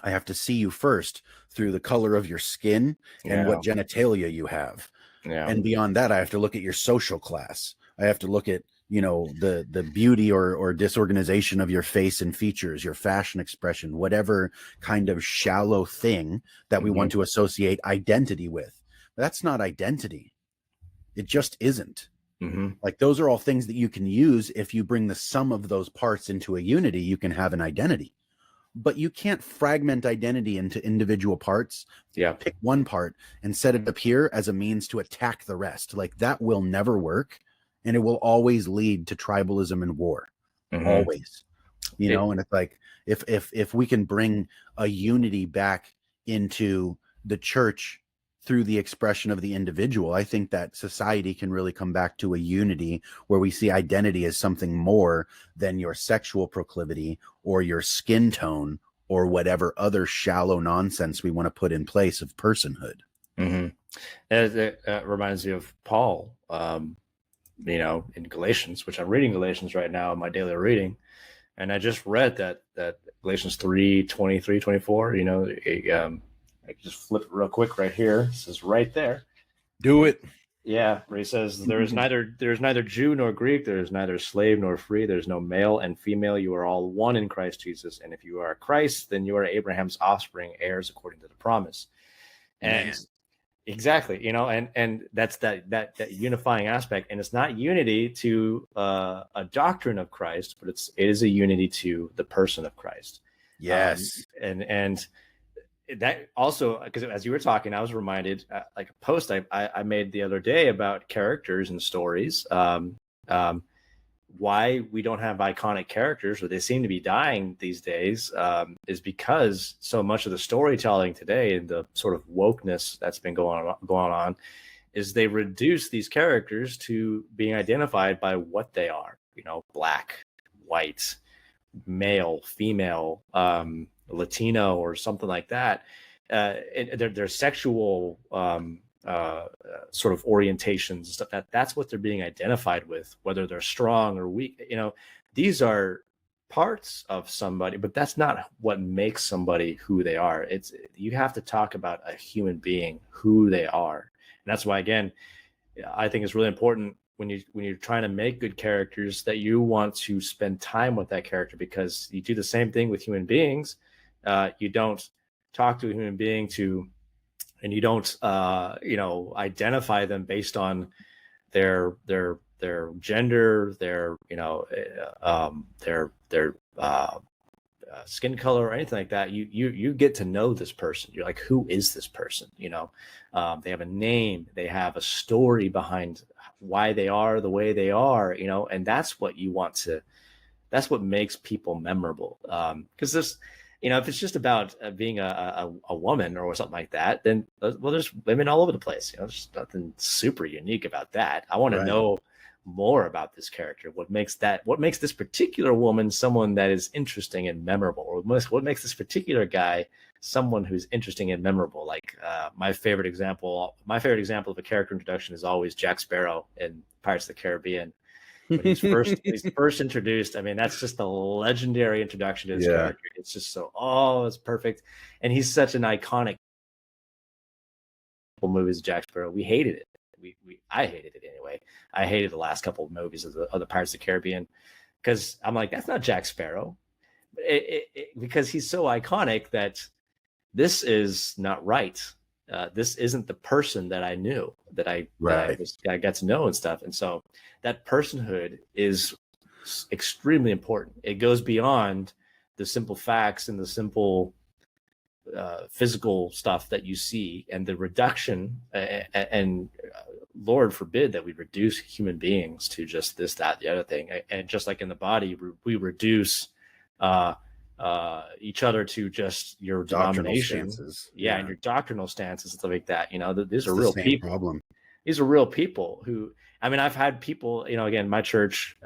I have to see you first through the color of your skin and what genitalia you have. Yeah. And beyond that, I have to look at your social class. I have to look at, you know, the beauty or disorganization of your face and features, your fashion expression, whatever kind of shallow thing that we want to associate identity with. But that's not identity. It just isn't. Like, those are all things that you can use. If you bring the sum of those parts into a unity, you can have an identity. But you can't fragment identity into individual parts. Pick one part and set it up here as a means to attack the rest. Like, that will never work, and it will always lead to tribalism and war. Always, you know. And it's like, if we can bring a unity back into the church through the expression of the individual, I think that society can really come back to a unity where we see identity as something more than your sexual proclivity or your skin tone or whatever other shallow nonsense we want to put in place of personhood. It reminds me of Paul, you know, in Galatians, which I'm reading Galatians right now in my daily reading. And I just read that Galatians 3:23, 24, you know, I can just flip it real quick right here. It says right there. Do it. Yeah, where he says, there is neither Jew nor Greek, there is neither slave nor free, there is no male and female. You are all one in Christ Jesus. And if you are Christ, then you are Abraham's offspring, heirs according to the promise. And exactly, you know, and that's that unifying aspect. And it's not unity to a doctrine of Christ, but it is a unity to the person of Christ. Yes. And that also, because as you were talking, I was reminded, like a post I made the other day about characters and stories. Why we don't have iconic characters, or they seem to be dying these days, is because so much of the storytelling today and the sort of wokeness that's been going on is they reduce these characters to being identified by what they are. You know, black, white, male, female, Latino, or something like that. Their sexual sort of orientations and stuff, that's what they're being identified with, whether they're strong or weak. You know, these are parts of somebody, but that's not what makes somebody who they are. You have to talk about a human being, who they are. And that's why, again, I think it's really important when you're trying to make good characters that you want to spend time with that character, because you do the same thing with human beings. You don't talk to a human being and you don't, you know, identify them based on their gender, their, you know, their skin color or anything like that. You get to know this person. You're like, who is this person? You know, they have a name, they have a story behind why they are the way they are, you know, and that's what you want to, that's what makes people memorable. Because this, you know, if it's just about being a woman or something like that, then, well, there's women all over the place. You know, there's nothing super unique about that. I want to know more about this character. What makes this particular woman someone that is interesting and memorable, or what makes this particular guy someone who's interesting and memorable? Like my favorite example of a character introduction is always Jack Sparrow in Pirates of the Caribbean. When he's first introduced, I mean, that's just a legendary introduction to his character. It's just it's perfect. And he's such an iconic movies of Jack Sparrow. We hated it. I hated it anyway. I hated the last couple of movies of the Pirates of the Caribbean, because I'm like, that's not Jack Sparrow. Because he's so iconic that this is not right. This isn't the person that I knew, that I got to know and stuff. And so that personhood is extremely important. It goes beyond the simple facts and the simple physical stuff that you see, and the reduction and Lord forbid that we reduce human beings to just this, that, the other thing. And just like in the body, we reduce each other to just your denomination, and your doctrinal stances and stuff like that. You know, these are real people. Problem. These are real people who, I mean, I've had people, you know, again, my church,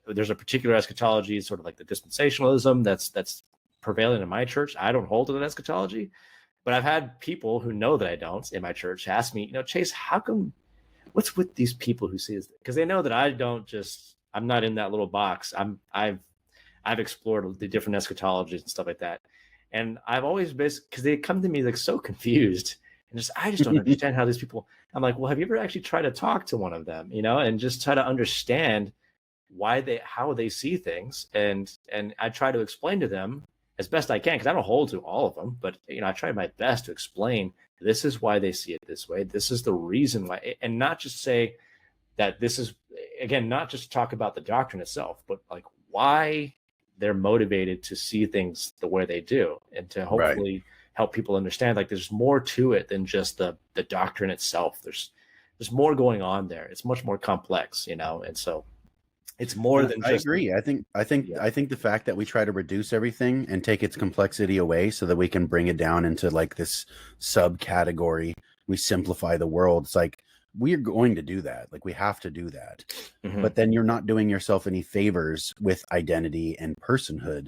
there's a particular eschatology, sort of like the dispensationalism that's prevalent in my church. I don't hold to that eschatology, but I've had people who know that I don't in my church ask me, you know, Chase, how come what's with these people who see this? Because they know that I'm not in that little box. I've explored the different eschatologies and stuff like that. And I've always been, because they come to me like so confused and I just don't understand how these people, I'm like, well, have you ever actually tried to talk to one of them, and just try to understand how they see things. And I try to explain to them as best I can, because I don't hold to all of them, but I try my best to explain this is why they see it this way. This is the reason why, and not just say that this is, again, not just talk about the doctrine itself, but like why they're motivated to see things the way they do, and to hopefully help people understand like there's more to it than just the doctrine itself. There's more going on there. It's much more complex, and so it's more than just. I agree. I think the fact that we try to reduce everything and take its complexity away so that we can bring it down into like this subcategory, we simplify the world. It's like, we are going to do that. Like, we have to do that. Mm-hmm. But then you're not doing yourself any favors with identity and personhood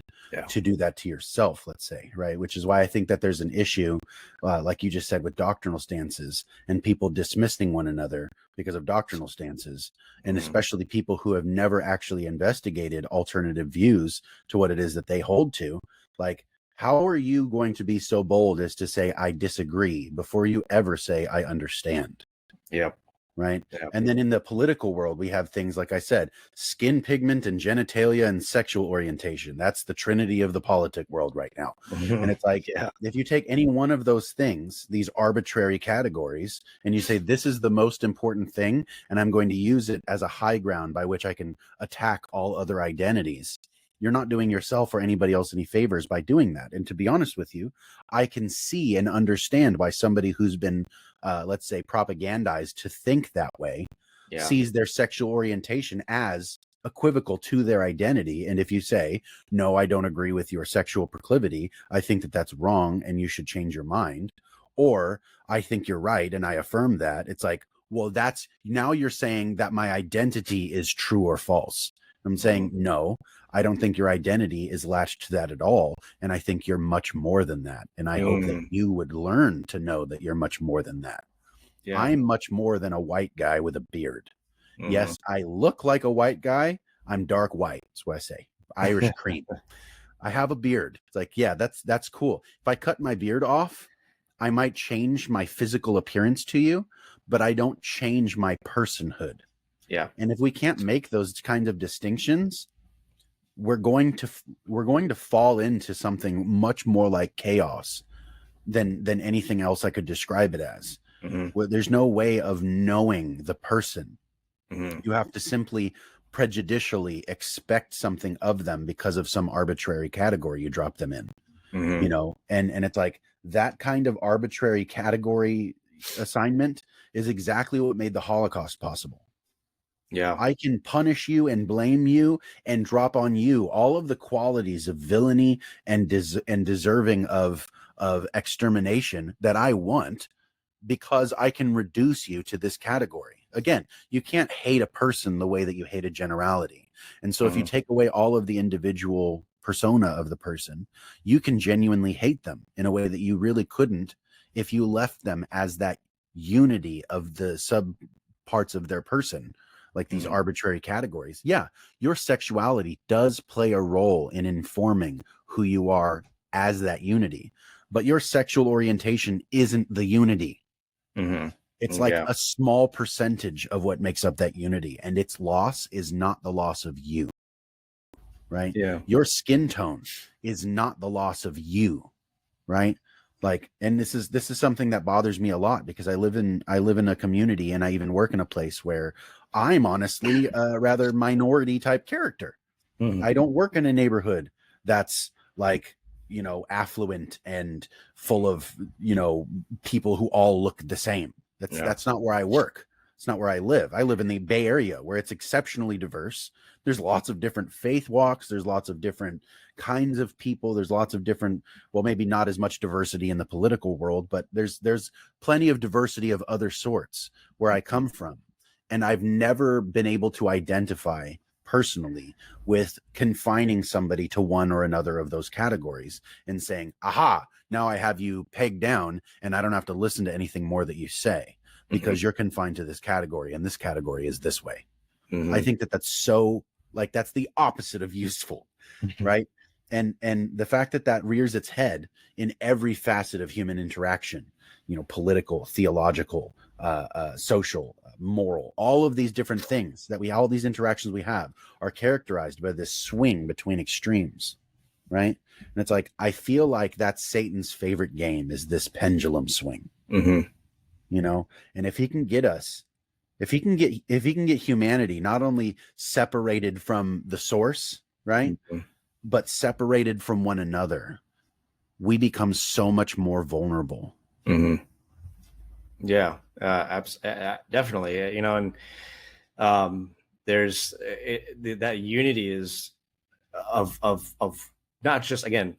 to do that to yourself, let's say, right? Which is why I think that there's an issue, like you just said, with doctrinal stances and people dismissing one another because of doctrinal stances, and especially people who have never actually investigated alternative views to what it is that they hold to. Like, how are you going to be so bold as to say, I disagree, before you ever say, I understand? Yep. Right. Yep. And then in the political world, we have things, like I said, skin pigment and genitalia and sexual orientation. That's the trinity of the politic world right now. Mm-hmm. And it's like, if you take any one of those things, these arbitrary categories, and you say, this is the most important thing, and I'm going to use it as a high ground by which I can attack all other identities, you're not doing yourself or anybody else any favors by doing that. And to be honest with you, I can see and understand why somebody who's been, let's say, propagandized to think that way, sees their sexual orientation as equivocal to their identity. And if you say, no, I don't agree with your sexual proclivity, I think that that's wrong and you should change your mind, or I think you're right and I affirm that, it's like, well, that's, now you're saying that my identity is true or false. I'm saying, no, I don't think your identity is latched to that at all. And I think you're much more than that. And I hope that you would learn to know that you're much more than that. Yeah. I'm much more than a white guy with a beard. Yes, I look like a white guy. I'm dark white. That's what I say. Irish cream. I have a beard. It's like, yeah, that's cool. If I cut my beard off, I might change my physical appearance to you, but I don't change my personhood. Yeah. And if we can't make those kinds of distinctions, we're going to fall into something much more like chaos than anything else I could describe it as. Where there's no way of knowing the person. You have to simply prejudicially expect something of them because of some arbitrary category you drop them in. And it's like that kind of arbitrary category assignment is exactly what made the Holocaust possible. Yeah, I can punish you and blame you and drop on you all of the qualities of villainy and deserving of extermination that I want, because I can reduce you to this category. Again, you can't hate a person the way that you hate a generality. And so if you take away all of the individual persona of the person, you can genuinely hate them in a way that you really couldn't if you left them as that unity of the sub parts of their person, like these arbitrary categories. Yeah, your sexuality does play a role in informing who you are as that unity, but your sexual orientation isn't the unity. It's like a small percentage of what makes up that unity, and its loss is not the loss of you, right? Yeah, your skin tone is not the loss of you, right? Like, and this is something that bothers me a lot, because I live in a community, and I even work in a place where I'm honestly a rather minority type character. I don't work in a neighborhood that's like, affluent and full of, people who all look the same. That's not where I work. It's not where I live. I live in the Bay Area, where it's exceptionally diverse. There's lots of different faith walks. There's lots of different kinds of people. There's lots of different, well, maybe not as much diversity in the political world, but there's plenty of diversity of other sorts where I come from. And I've never been able to identify personally with confining somebody to one or another of those categories and saying, aha, now I have you pegged down and I don't have to listen to anything more that you say. because you're confined to this category, and this category is this way. Mm-hmm. I think that that's so, like, that's the opposite of useful, right? And the fact that that rears its head in every facet of human interaction, you know, political, theological, social, moral, all of these different things that all these interactions we have are characterized by this swing between extremes, right? And it's like, I feel like that's Satan's favorite game, is this pendulum swing, Mm-hmm. you know? And if he can get us, if he can get humanity not only separated from the source, right, Mm-hmm. but separated from one another, we become so much more vulnerable. Mm-hmm. Yeah, definitely. You know, and there's that unity is of not just, again,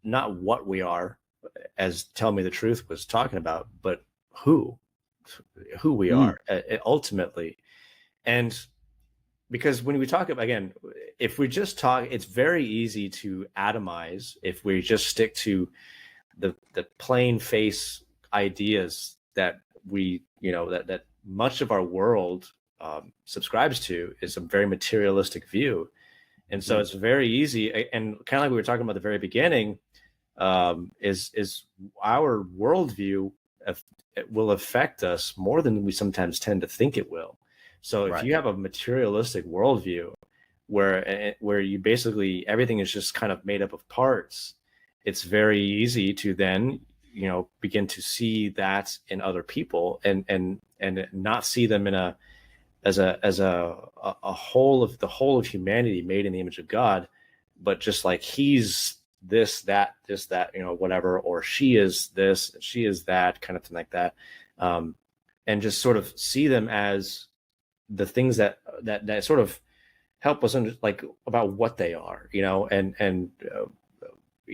not what we are, as Tell Me the Truth was talking about, but who we are ultimately. And because when we talk about, again, if we just talk, it's very easy to atomize if we just stick to the plain face ideas that we, you know, that much of our world subscribes to, is a very materialistic view. And so it's very easy, and kind of like we were talking about at the very beginning, is our worldview it will affect us more than we sometimes tend to think it will. So if you have a materialistic worldview where you basically, everything is just kind of made up of parts, it's very easy to then, you know, begin to see that in other people and not see them in as a whole of humanity made in the image of God, but just like he's this, that, you know, whatever, or she is this, she is that, kind of thing like that. And just sort of see them as the things that sort of help us like about what they are, you know, and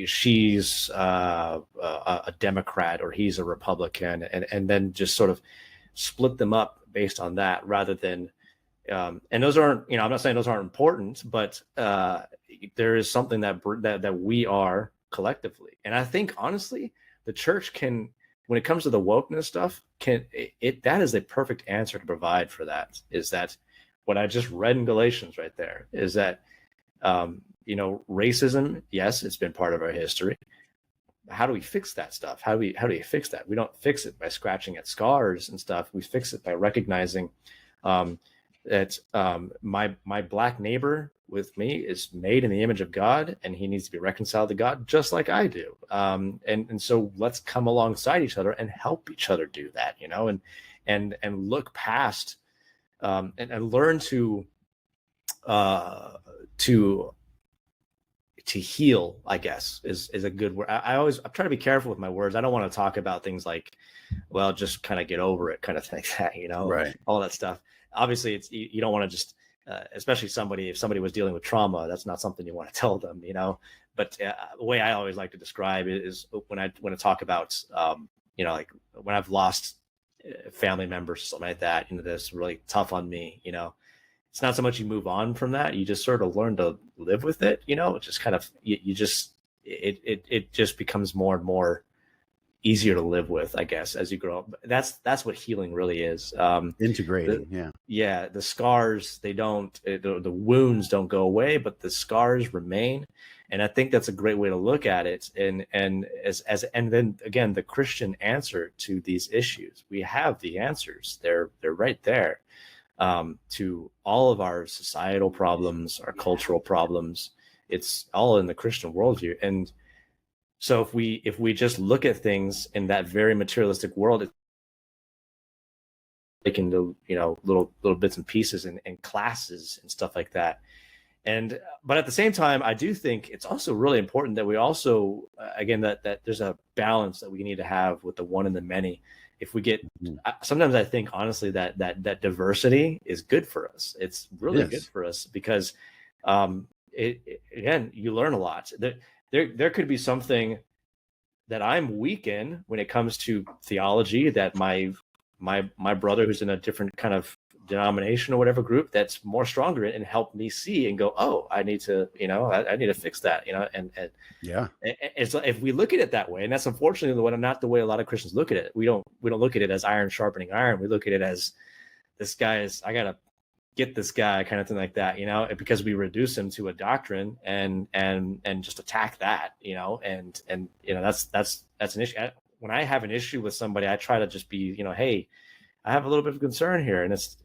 she's a Democrat or he's a Republican, and then just sort of split them up based on that, rather than and those aren't, you know, I'm not saying those aren't important, but there is something that we are collectively. And I think honestly the church can, when it comes to the wokeness stuff, that is a perfect answer to provide for that. Is that what I just read in Galatians right there, is that you know, racism, yes, it's been part of our history. How do we fix that stuff? How do you fix that? We don't fix it by scratching at scars and stuff. We fix it by recognizing that my black neighbor with me is made in the image of God, and he needs to be reconciled to God just like I do. And so let's come alongside each other and help each other do that, you know, and look past and learn to heal, I guess, is a good word. I'm trying to be careful with my words. I don't want to talk about things like, well, just kind of get over it, kind of thing, like that, you know, right? All that stuff. Obviously, you don't want to just, especially if somebody was dealing with trauma, that's not something you want to tell them, you know. But the way I always like to describe it is when I talk about, you know, like when I've lost family members or something like that, you know, that's really tough on me, you know. It's not so much you move on from that, you just sort of learn to live with it, you know. It just kind of, it just becomes more and more easier to live with, I guess, as you grow up. That's what healing really is. Integrating. The scars, the wounds don't go away, but the scars remain. And I think that's a great way to look at it. And then again, the Christian answer to these issues, we have the answers. They're right there. To all of our societal problems, our cultural problems, it's all in the Christian worldview. And so if we just look at things in that very materialistic world, it's taken to, you know, little bits and pieces and classes and stuff like that. But at the same time, I do think it's also really important that we also, again, that there's a balance that we need to have with the one and the many. If we get, sometimes I think honestly that diversity is good for us. It's really good for us because, again, you learn a lot. There could be something that I'm weak in when it comes to theology that my brother who's in a different kind of denomination or whatever group that's more stronger and help me see and go, oh, I need to, I need to fix that, and Yeah. it's, if we look at it that way, and that's unfortunately not the way a lot of Christians look at it. We don't look at it as iron sharpening iron. We look at it as, this guy is, I gotta get this guy, kind of thing like that, because we reduce him to a doctrine and just attack that, and that's an issue. When I have an issue with somebody, I try to just be, hey, I have a little bit of concern here, and it's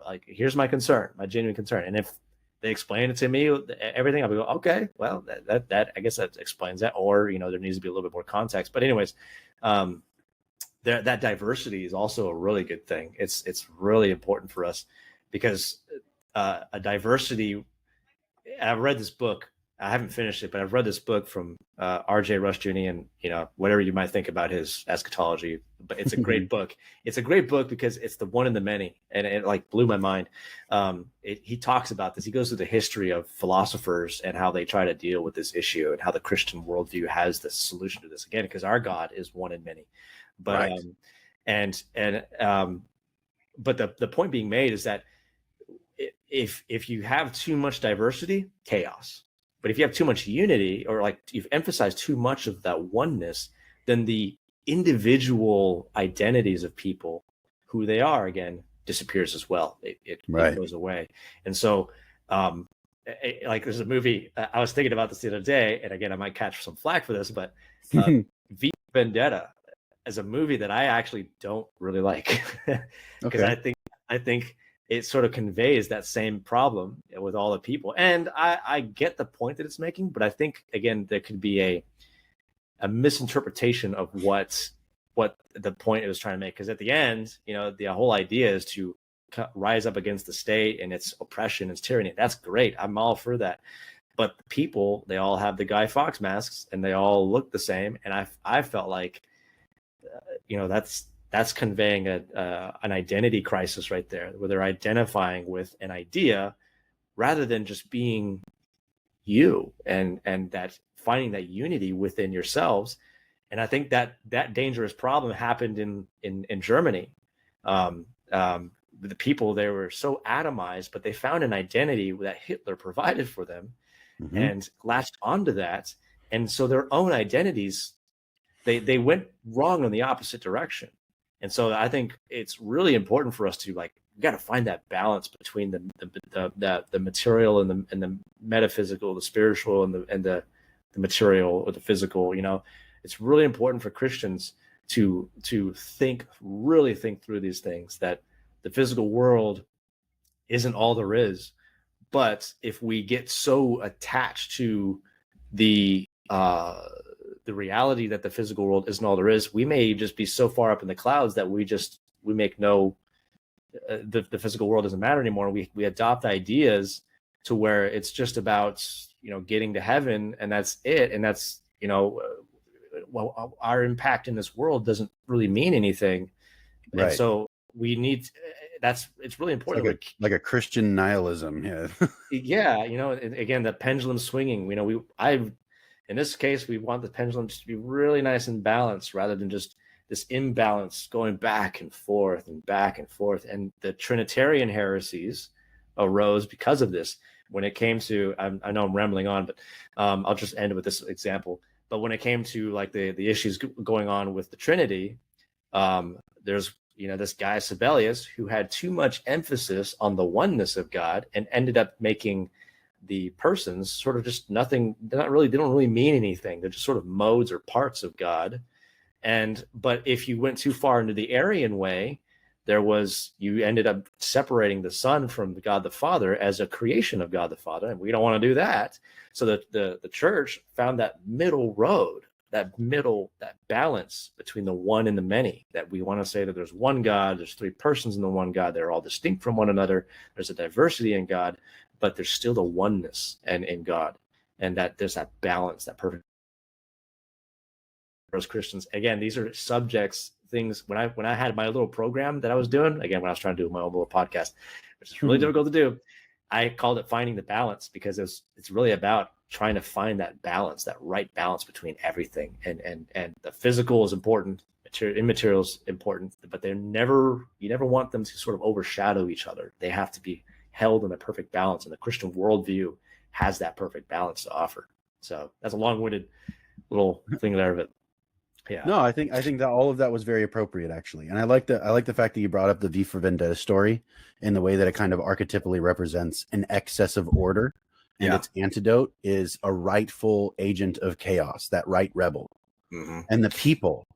like, here's my concern, my genuine concern. And if they explain it to me, everything, I'll go, okay, well, that I guess that explains that, or there needs to be a little bit more context. But anyways, that diversity is also a really good thing. It's really important for us, because a diversity. I've read this book. I haven't finished it, but I've read this book from R.J. Rushdoony, and whatever you might think about his eschatology, but it's a great book. It's a great book because it's the one in the many, and it like blew my mind. He talks about this. He goes through the history of philosophers and how they try to deal with this issue, and how the Christian worldview has the solution to this, again, because our God is one in many. But Right. but the point being made is that if you have too much diversity, chaos. But if you have too much unity, or like you've emphasized too much of that oneness, then the individual identities of people, who they are, again, disappears as well. It goes away. And so, like, there's a movie, I was thinking about this the other day, and again, I might catch some flack for this, but V Vendetta is a movie that I actually don't really like, because I think it sort of conveys that same problem with all the people. And I get the point that it's making, but I think, again, there could be a misinterpretation of what the point it was trying to make. Because at the end, the whole idea is to rise up against the state and its oppression, its tyranny. That's great. I'm all for that. But the people, they all have the Guy Fawkes masks, and they all look the same. And I felt like, that's conveying an identity crisis right there, where they're identifying with an idea rather than just being you, and that finding that unity within yourselves. And I think that dangerous problem happened in Germany. The people, they were so atomized, but they found an identity that Hitler provided for them, and latched onto that. And so their own identities, they went wrong in the opposite direction. And so I think it's really important for us to, like, we got to find that balance between the material and the metaphysical, the spiritual, and the material, or the physical. It's really important for Christians to really think through these things, that the physical world isn't all there is. But if we get so attached to the reality that the physical world isn't all there is, we may just be so far up in the clouds that we make no, the physical world doesn't matter anymore. We adopt ideas to where it's just about, getting to heaven, and that's it. And that's, well, our impact in this world doesn't really mean anything. Right. And so we need, it's really important. Like a Christian nihilism. Yeah. Yeah. Again, the pendulum swinging, in this case, we want the pendulum to be really nice and balanced, rather than just this imbalance going back and forth and back and forth. And the Trinitarian heresies arose because of this. When it came to, I know I'm rambling on, but I'll just end with this example. But when it came to, like, the issues going on with the Trinity, there's, this guy Sibelius, who had too much emphasis on the oneness of God, and ended up making the persons sort of just nothing. They don't really mean anything. They're just sort of modes or parts of God. But if you went too far into the Arian way, you ended up separating the Son from God the Father as a creation of God the Father, and we don't want to do that. So the church found that middle road, that balance between the one and the many, that we want to say that there's one God, there's three persons in the one God, they're all distinct from one another, there's a diversity in God, but there's still the oneness in God, and that there's that balance, that perfect. As Christians, again, these are subjects, things. When I had my little program that I was doing, again, when I was trying to do my own little podcast, which is really difficult to do, I called it Finding the Balance, because it's really about trying to find that balance, that right balance between everything. And the physical is important, immaterial's important, but you never want them to sort of overshadow each other. They have to be held in a perfect balance, and the Christian worldview has that perfect balance to offer. So that's a long-winded little thing there, but yeah. No, I think that all of that was very appropriate, actually, and I like the fact that you brought up the V for Vendetta story in the way that it kind of archetypally represents an excess of order, and its antidote is a rightful agent of chaos, that right rebel, and the people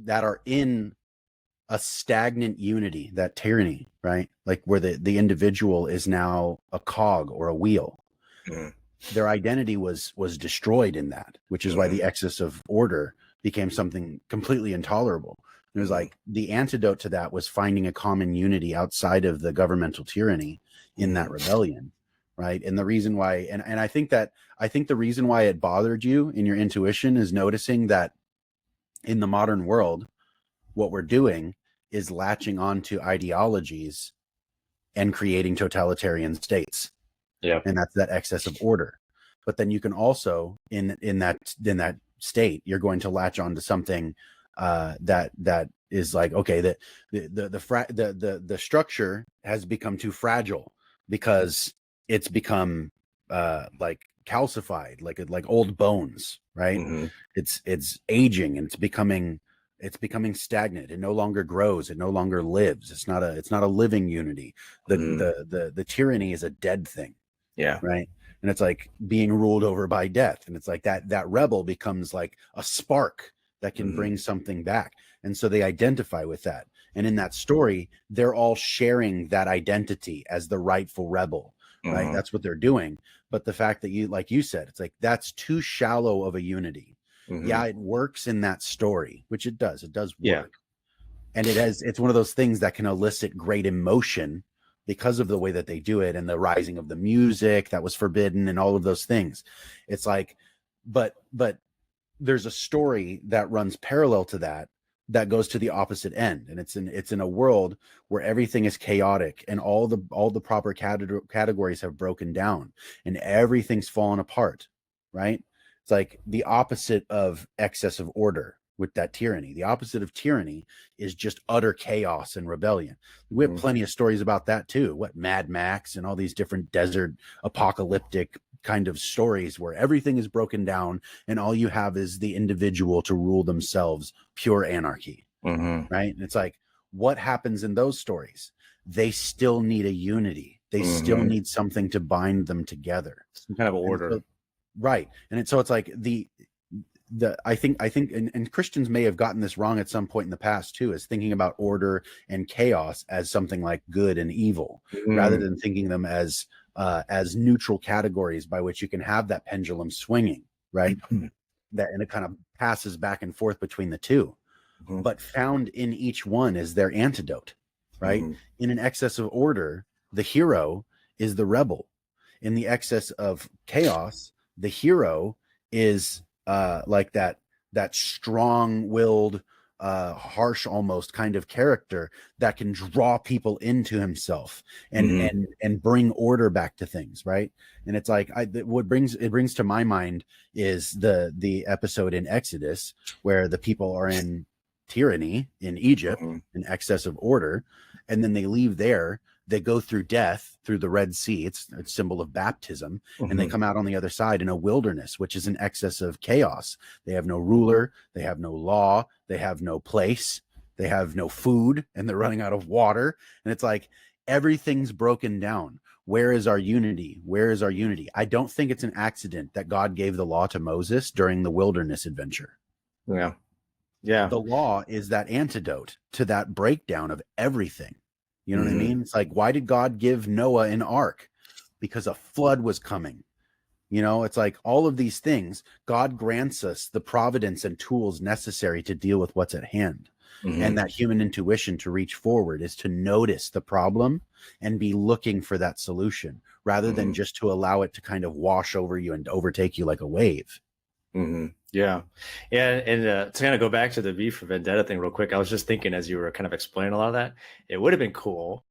that are in a stagnant unity, that tyranny, right? Like where the individual is now a cog or a wheel. Their identity was destroyed in that, which is why the excess of order became something completely intolerable. It was like the antidote to that was finding a common unity outside of the governmental tyranny in that rebellion, right? And the reason why, and I think the reason why it bothered you in your intuition is noticing that in the modern world, what we're doing is latching onto ideologies and creating totalitarian states. Yeah. And that's that excess of order. But then you can also in that state, you're going to latch onto something that is like, okay, the structure has become too fragile because it's become like calcified, like old bones, right? It's aging and it's becoming stagnant. It no longer grows. It no longer lives. It's not a living unity. The tyranny is a dead thing. Yeah. Right. And it's like being ruled over by death. And it's like that rebel becomes like a spark that can bring something back. And so they identify with that. And in that story, they're all sharing that identity as the rightful rebel. Right. That's what they're doing. But the fact that like you said, it's like that's too shallow of a unity. Yeah, it works in that story, which it does. It does work. Yeah. And it's one of those things that can elicit great emotion because of the way that they do it and the rising of the music that was forbidden and all of those things. It's like, but there's a story that runs parallel to that goes to the opposite end. And it's in a world where everything is chaotic and all the proper categories have broken down and everything's fallen apart, right? It's like the opposite of excess of order with that tyranny. The opposite of tyranny is just utter chaos and rebellion. We have plenty of stories about that too. What Mad Max and all these different desert apocalyptic kind of stories where everything is broken down and all you have is the individual to rule themselves, pure anarchy. Right? And it's like, what happens in those stories? They still need a unity. They still need something to bind them together. Some kind of order. Right. And so it's like I think and Christians may have gotten this wrong at some point in the past too, is thinking about order and chaos as something like good and evil, rather than thinking them as neutral categories by which you can have that pendulum swinging, right? And it kind of passes back and forth between the two. But found in each one is their antidote, right? In an excess of order, the hero is the rebel. In the excess of chaos, the hero is like that strong-willed, harsh almost kind of character that can draw people into himself and bring order back to things, right? And it's like what brings to my mind is the episode in Exodus where the people are in tyranny in Egypt, in excess of order, and then they leave there. They go through death, through the Red Sea. It's a symbol of baptism. And they come out on the other side in a wilderness, which is an excess of chaos. They have no ruler. They have no law. They have no place. They have no food, and they're running out of water. And it's like everything's broken down. Where is our unity? Where is our unity? I don't think it's an accident that God gave the law to Moses during the wilderness adventure. Yeah. Yeah. The law is that antidote to that breakdown of everything. You know what I mean? It's like, why did God give Noah an ark? Because a flood was coming. You know, it's like all of these things, God grants us the providence and tools necessary to deal with what's at hand. And that human intuition to reach forward is to notice the problem and be looking for that solution rather than just to allow it to kind of wash over you and overtake you like a wave. Yeah. And to kind of go back to the V for Vendetta thing real quick, I was just thinking as you were kind of explaining a lot of that, it would have been cool.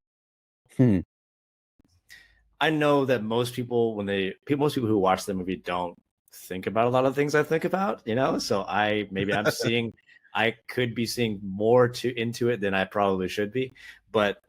I know that most people who watch the movie don't think about a lot of things I think about, you know, so I'm I could be seeing more into it than I probably should be, but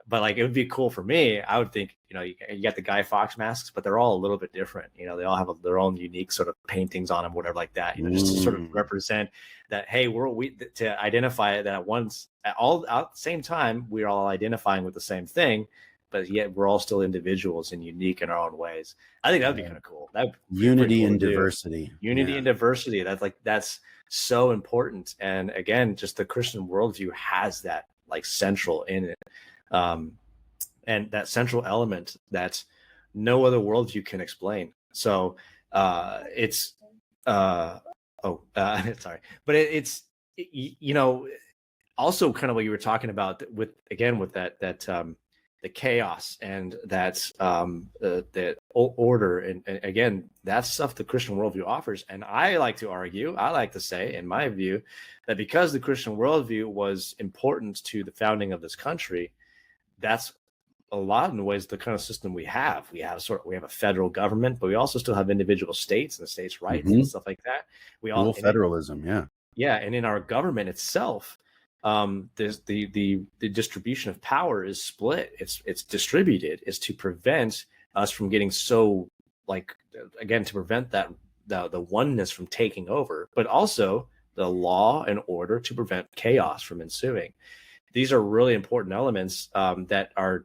like it would be cool for me. I would think, you got the Guy Fawkes masks, but they're all a little bit different. They all have their own unique sort of paintings on them, whatever like that. Just to sort of represent that, hey, to identify that at the same time, we're all identifying with the same thing, but yet we're all still individuals and unique in our own ways. I think that would be kind of cool. That unity and diversity. Unity and diversity. That's so important. And again, just the Christian worldview has that like central in it. And that central element that no other worldview can explain. So it's sorry, but it's also kind of what you were talking about with that the chaos and that order, and again, that's stuff the Christian worldview offers. And I like to say, in my view, that because the Christian worldview was important to the founding of this country, that's a lot in ways the kind of system we have. We have a federal government, but we also still have individial states and states' rights and stuff like that. We federalism, yeah, and in our government itself, there's the distribution of power is split. It's distributed. Is to prevent us from getting so, like, again, to prevent that the oneness from taking over, but also the law and order to prevent chaos from ensuing. These are really important elements that are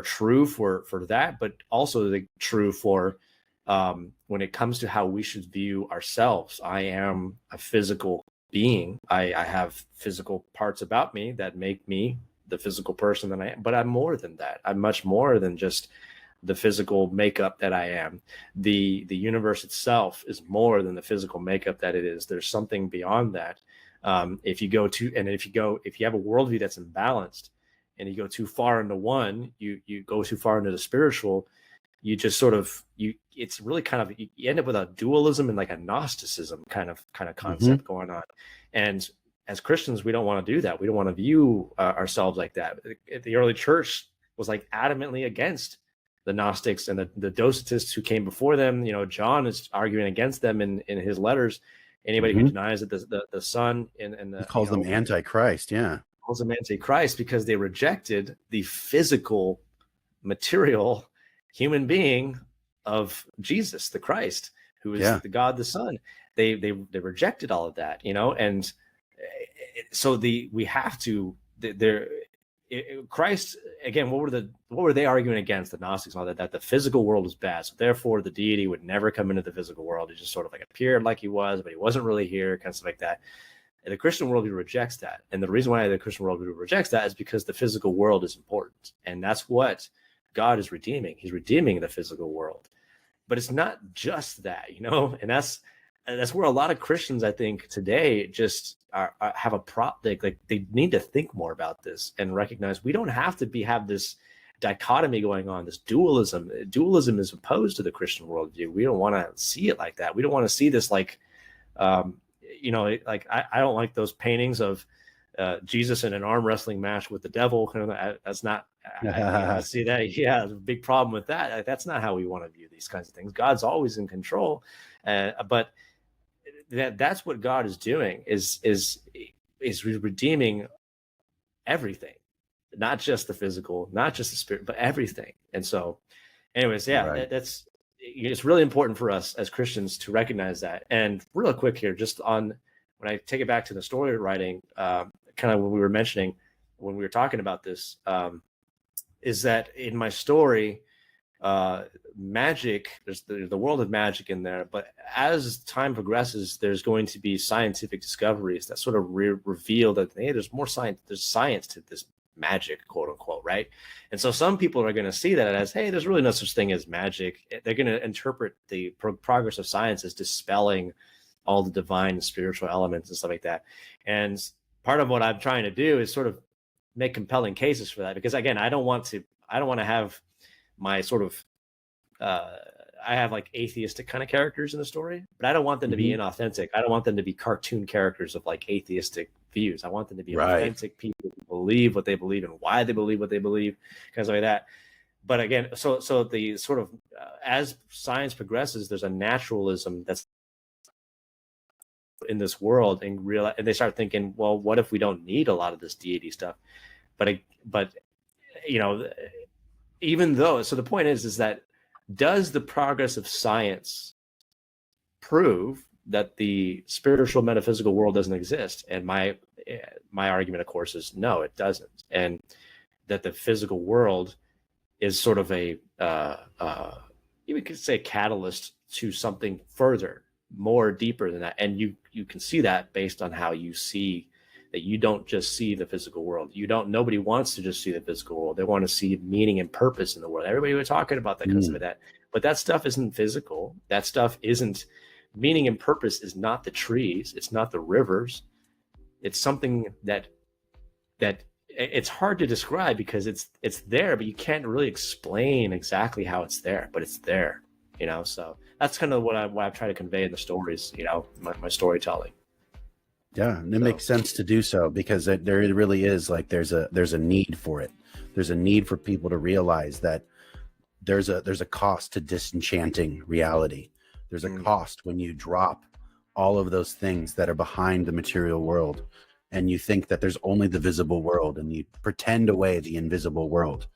true for that, but also true for when it comes to how we should view ourselves. I am a physical being. I have physical parts about me that make me the physical person that I am, but I'm more than that. I'm much more than just the physical makeup that I am. The universe itself is more than the physical makeup that it is. There's something beyond that. If you have a worldview that's imbalanced and you go too far into one, you go too far into the spiritual, you just sort of, it's really kind of, you end up with a dualism and like a Gnosticism kind of concept going on. And as Christians, we don't want to do that. We don't want to view ourselves like that. The early church was like adamantly against the Gnostics and the Docetists who came before them. John is arguing against them in his letters. Anybody who denies that the Son and he calls them Antichrist, calls them Antichrist, because they rejected the physical, material human being of Jesus, the Christ, who is the God, the Son. They rejected all of that, and so we have to. Christ, again, what were they arguing against, the Gnostics and all that the physical world was bad, so therefore the deity would never come into the physical world. He just sort of like appeared like he was, but he wasn't really here, kind of stuff like that. And the Christian worldview rejects that. And the reason why the Christian worldview rejects that is because the physical world is important, and that's what God is redeeming. He's redeeming the physical world, but it's not just that, and that's where a lot of Christians, I think, today just have a they need to think more about this and recognize we don't have to have this dichotomy going on, this dualism. Dualism is opposed to the Christian worldview. We don't want to see it like that. We don't want to see this like, I don't like those paintings of Jesus in an arm wrestling match with the devil. That's not, I see that. Yeah, there's a big problem with that. That's not how we want to view these kinds of things. God's always in control, but that's what God is doing is redeeming everything, not just the physical, not just the spirit, but everything. And so, anyways, it's really important for us as Christians to recognize that. And real quick here, just on when I take it back to the story writing, kind of when we were mentioning when we were talking about this, is that in my story, magic, there's the world of magic in there, but as time progresses, there's going to be scientific discoveries that sort of reveal that, hey, there's science to this magic, quote unquote, right? And so some people are going to see that as, hey, there's really no such thing as magic. They're going to interpret the progress of science as dispelling all the divine and spiritual elements and stuff like that. And part of what I'm trying to do is sort of make compelling cases for that, because again, I don't want to have my sort of I have like atheistic kind of characters in the story, but I don't want them to be inauthentic. I don't want them to be cartoon characters of like atheistic views. I want them to be authentic people who believe what they believe and why they believe what they believe, kind of like that. But again, so the sort of as science progresses, there's a naturalism that's in this world and realize, and they start thinking, well, what if we don't need a lot of this deity stuff? But you know, even though, so the point is that does the progress of science prove that the spiritual metaphysical world doesn't exist? And my argument, of course, is no, it doesn't, and that the physical world is sort of a you could say catalyst to something further, more deeper than that. And you can see that based on how you see that you don't just see the physical world. Nobody wants to just see the physical world. They want to see meaning and purpose in the world. Everybody was talking about that because of that. But that stuff isn't physical. That stuff isn't meaning and purpose is not the trees. It's not the rivers. It's something that it's hard to describe because it's there, but you can't really explain exactly how it's there, but it's there, you know? So that's kind of what I try to convey in the stories, you know, my storytelling. Yeah, and it makes sense to do so because there really is like there's a need for it. There's a need for people to realize that there's a cost to disenchanting reality. There's a cost when you drop all of those things that are behind the material world and you think that there's only the visible world and you pretend away the invisible world.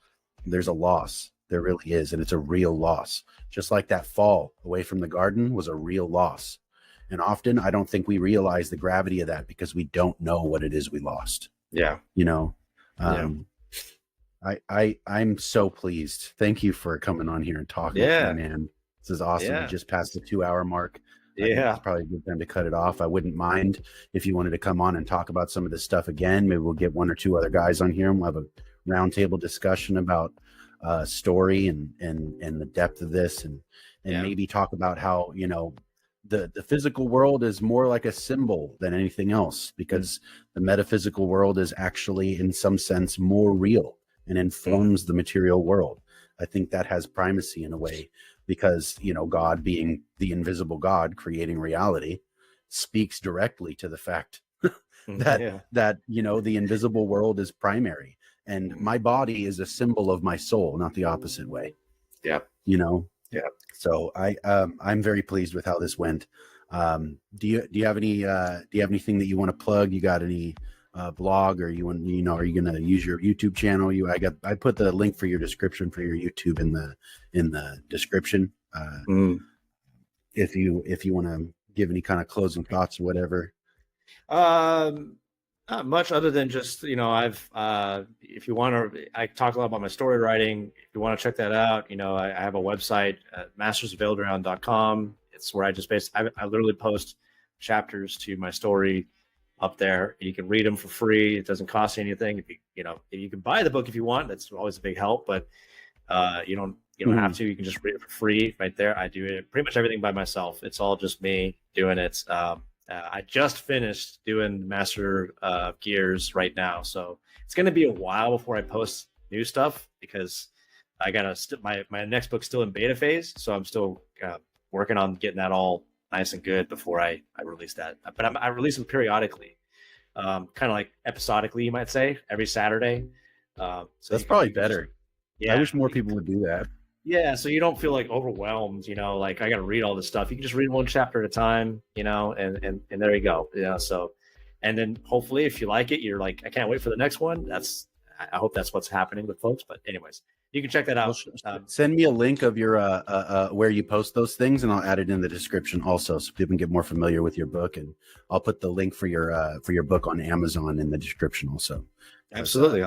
There's a loss. There really is, and it's a real loss. Just like that fall away from the garden was a real loss. And often I don't think we realize the gravity of that because we don't know what it is we lost. Yeah. You know, I'm so pleased. Thank you for coming on here and talking with me, man. This is awesome. We just passed the 2-hour mark. It's probably a good time to cut it off. I wouldn't mind if you wanted to come on and talk about some of this stuff again. Maybe we'll get 1 or 2 other guys on here and we'll have a roundtable discussion about story and the depth of this and maybe talk about how, you know, the physical world is more like a symbol than anything else because the metaphysical world is actually in some sense more real and informs the material world. I think that has primacy in a way because, you know, God being the invisible God creating reality speaks directly to the fact that, you know, the invisible world is primary and my body is a symbol of my soul, not the opposite way. Yeah. You know? Yeah. So I'm very pleased with how this went. Do you have anything that you want to plug? You got any blog or are you going to use your YouTube channel? I put the link for your description for your YouTube in the description. If you want to give any kind of closing thoughts or whatever. Not much other than just, you know, if you want to, I talk a lot about my story writing. If you want to check that out, you know, I have a website at mastersofeldraun.com. It's where I literally post chapters to my story up there. You can read them for free. It doesn't cost you anything. If you can buy the book if you want, that's always a big help, but you don't have to. You can just read it for free right there. I do it pretty much everything by myself. It's all just me doing it. I just finished doing Master Gears right now, so it's going to be a while before I post new stuff because I got my next book's still in beta phase, so I'm still working on getting that all nice and good before I release that. But I release them periodically, kind of like episodically, you might say, every Saturday. So that's probably better. Yeah, I wish more people would do that. Yeah, so you don't feel like overwhelmed, you know, like I got to read all this stuff. You can just read one chapter at a time, you know, and there you go. You know, so, and then hopefully if you like it, you're like, I can't wait for the next one. I hope that's what's happening with folks. But anyways, you can check that out. Send me a link of your where you post those things, and I'll add it in the description also, so people can get more familiar with your book. And I'll put the link for your book on Amazon in the description also. Absolutely,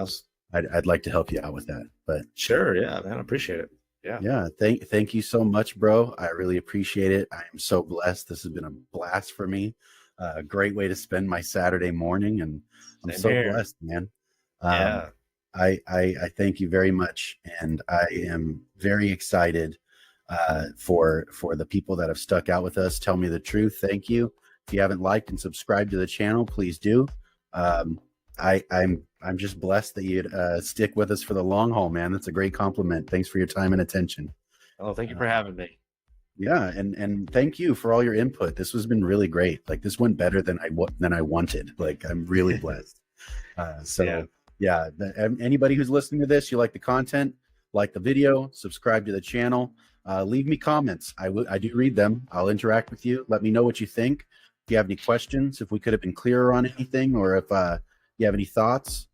I'd like to help you out with that. But sure, yeah, man, I appreciate it. Yeah. Thank you so much, bro. I really appreciate it. I am so blessed. This has been a blast for me. A great way to spend my Saturday morning, and I'm so blessed, man. I thank you very much, and I am very excited for the people that have stuck out with us. Tell me the truth. Thank you. If you haven't liked and subscribed to the channel, please do. I'm just blessed that you'd stick with us for the long haul, man. That's a great compliment. Thanks for your time and attention. Oh, thank you for having me. Yeah, and thank you for all your input. This has been really great. Like this went better than I wanted. Like I'm really blessed. Anybody who's listening to this, you like the content, like the video, subscribe to the channel. Leave me comments. I do read them. I'll interact with you. Let me know what you think. if you have any questions, if we could have been clearer on anything, or if you have any thoughts.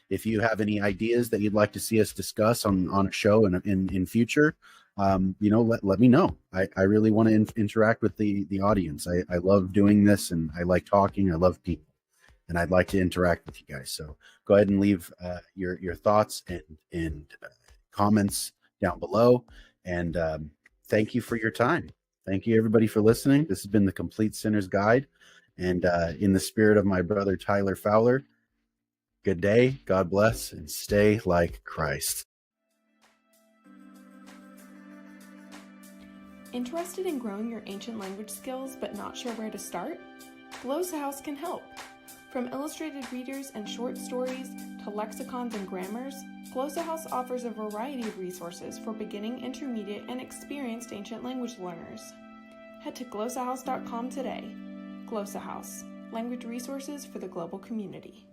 If you have any ideas that you'd like to see us discuss on a show in future, let me know. I really want to interact with the audience. I love doing this, and I like talking. I love people, and I'd like to interact with you guys. So go ahead and leave your thoughts and comments down below. And thank you for your time. Thank you, everybody, for listening. This has been the Complete Sinner's Guide. And in the spirit of my brother Tyler Fowler, good day, God bless, and stay like Christ. Interested in growing your ancient language skills but not sure where to start? Glossa House can help. From illustrated readers and short stories to lexicons and grammars, Glossa House offers a variety of resources for beginning, intermediate, and experienced ancient language learners. Head to glossahouse.com today. Glossa House, language resources for the global community.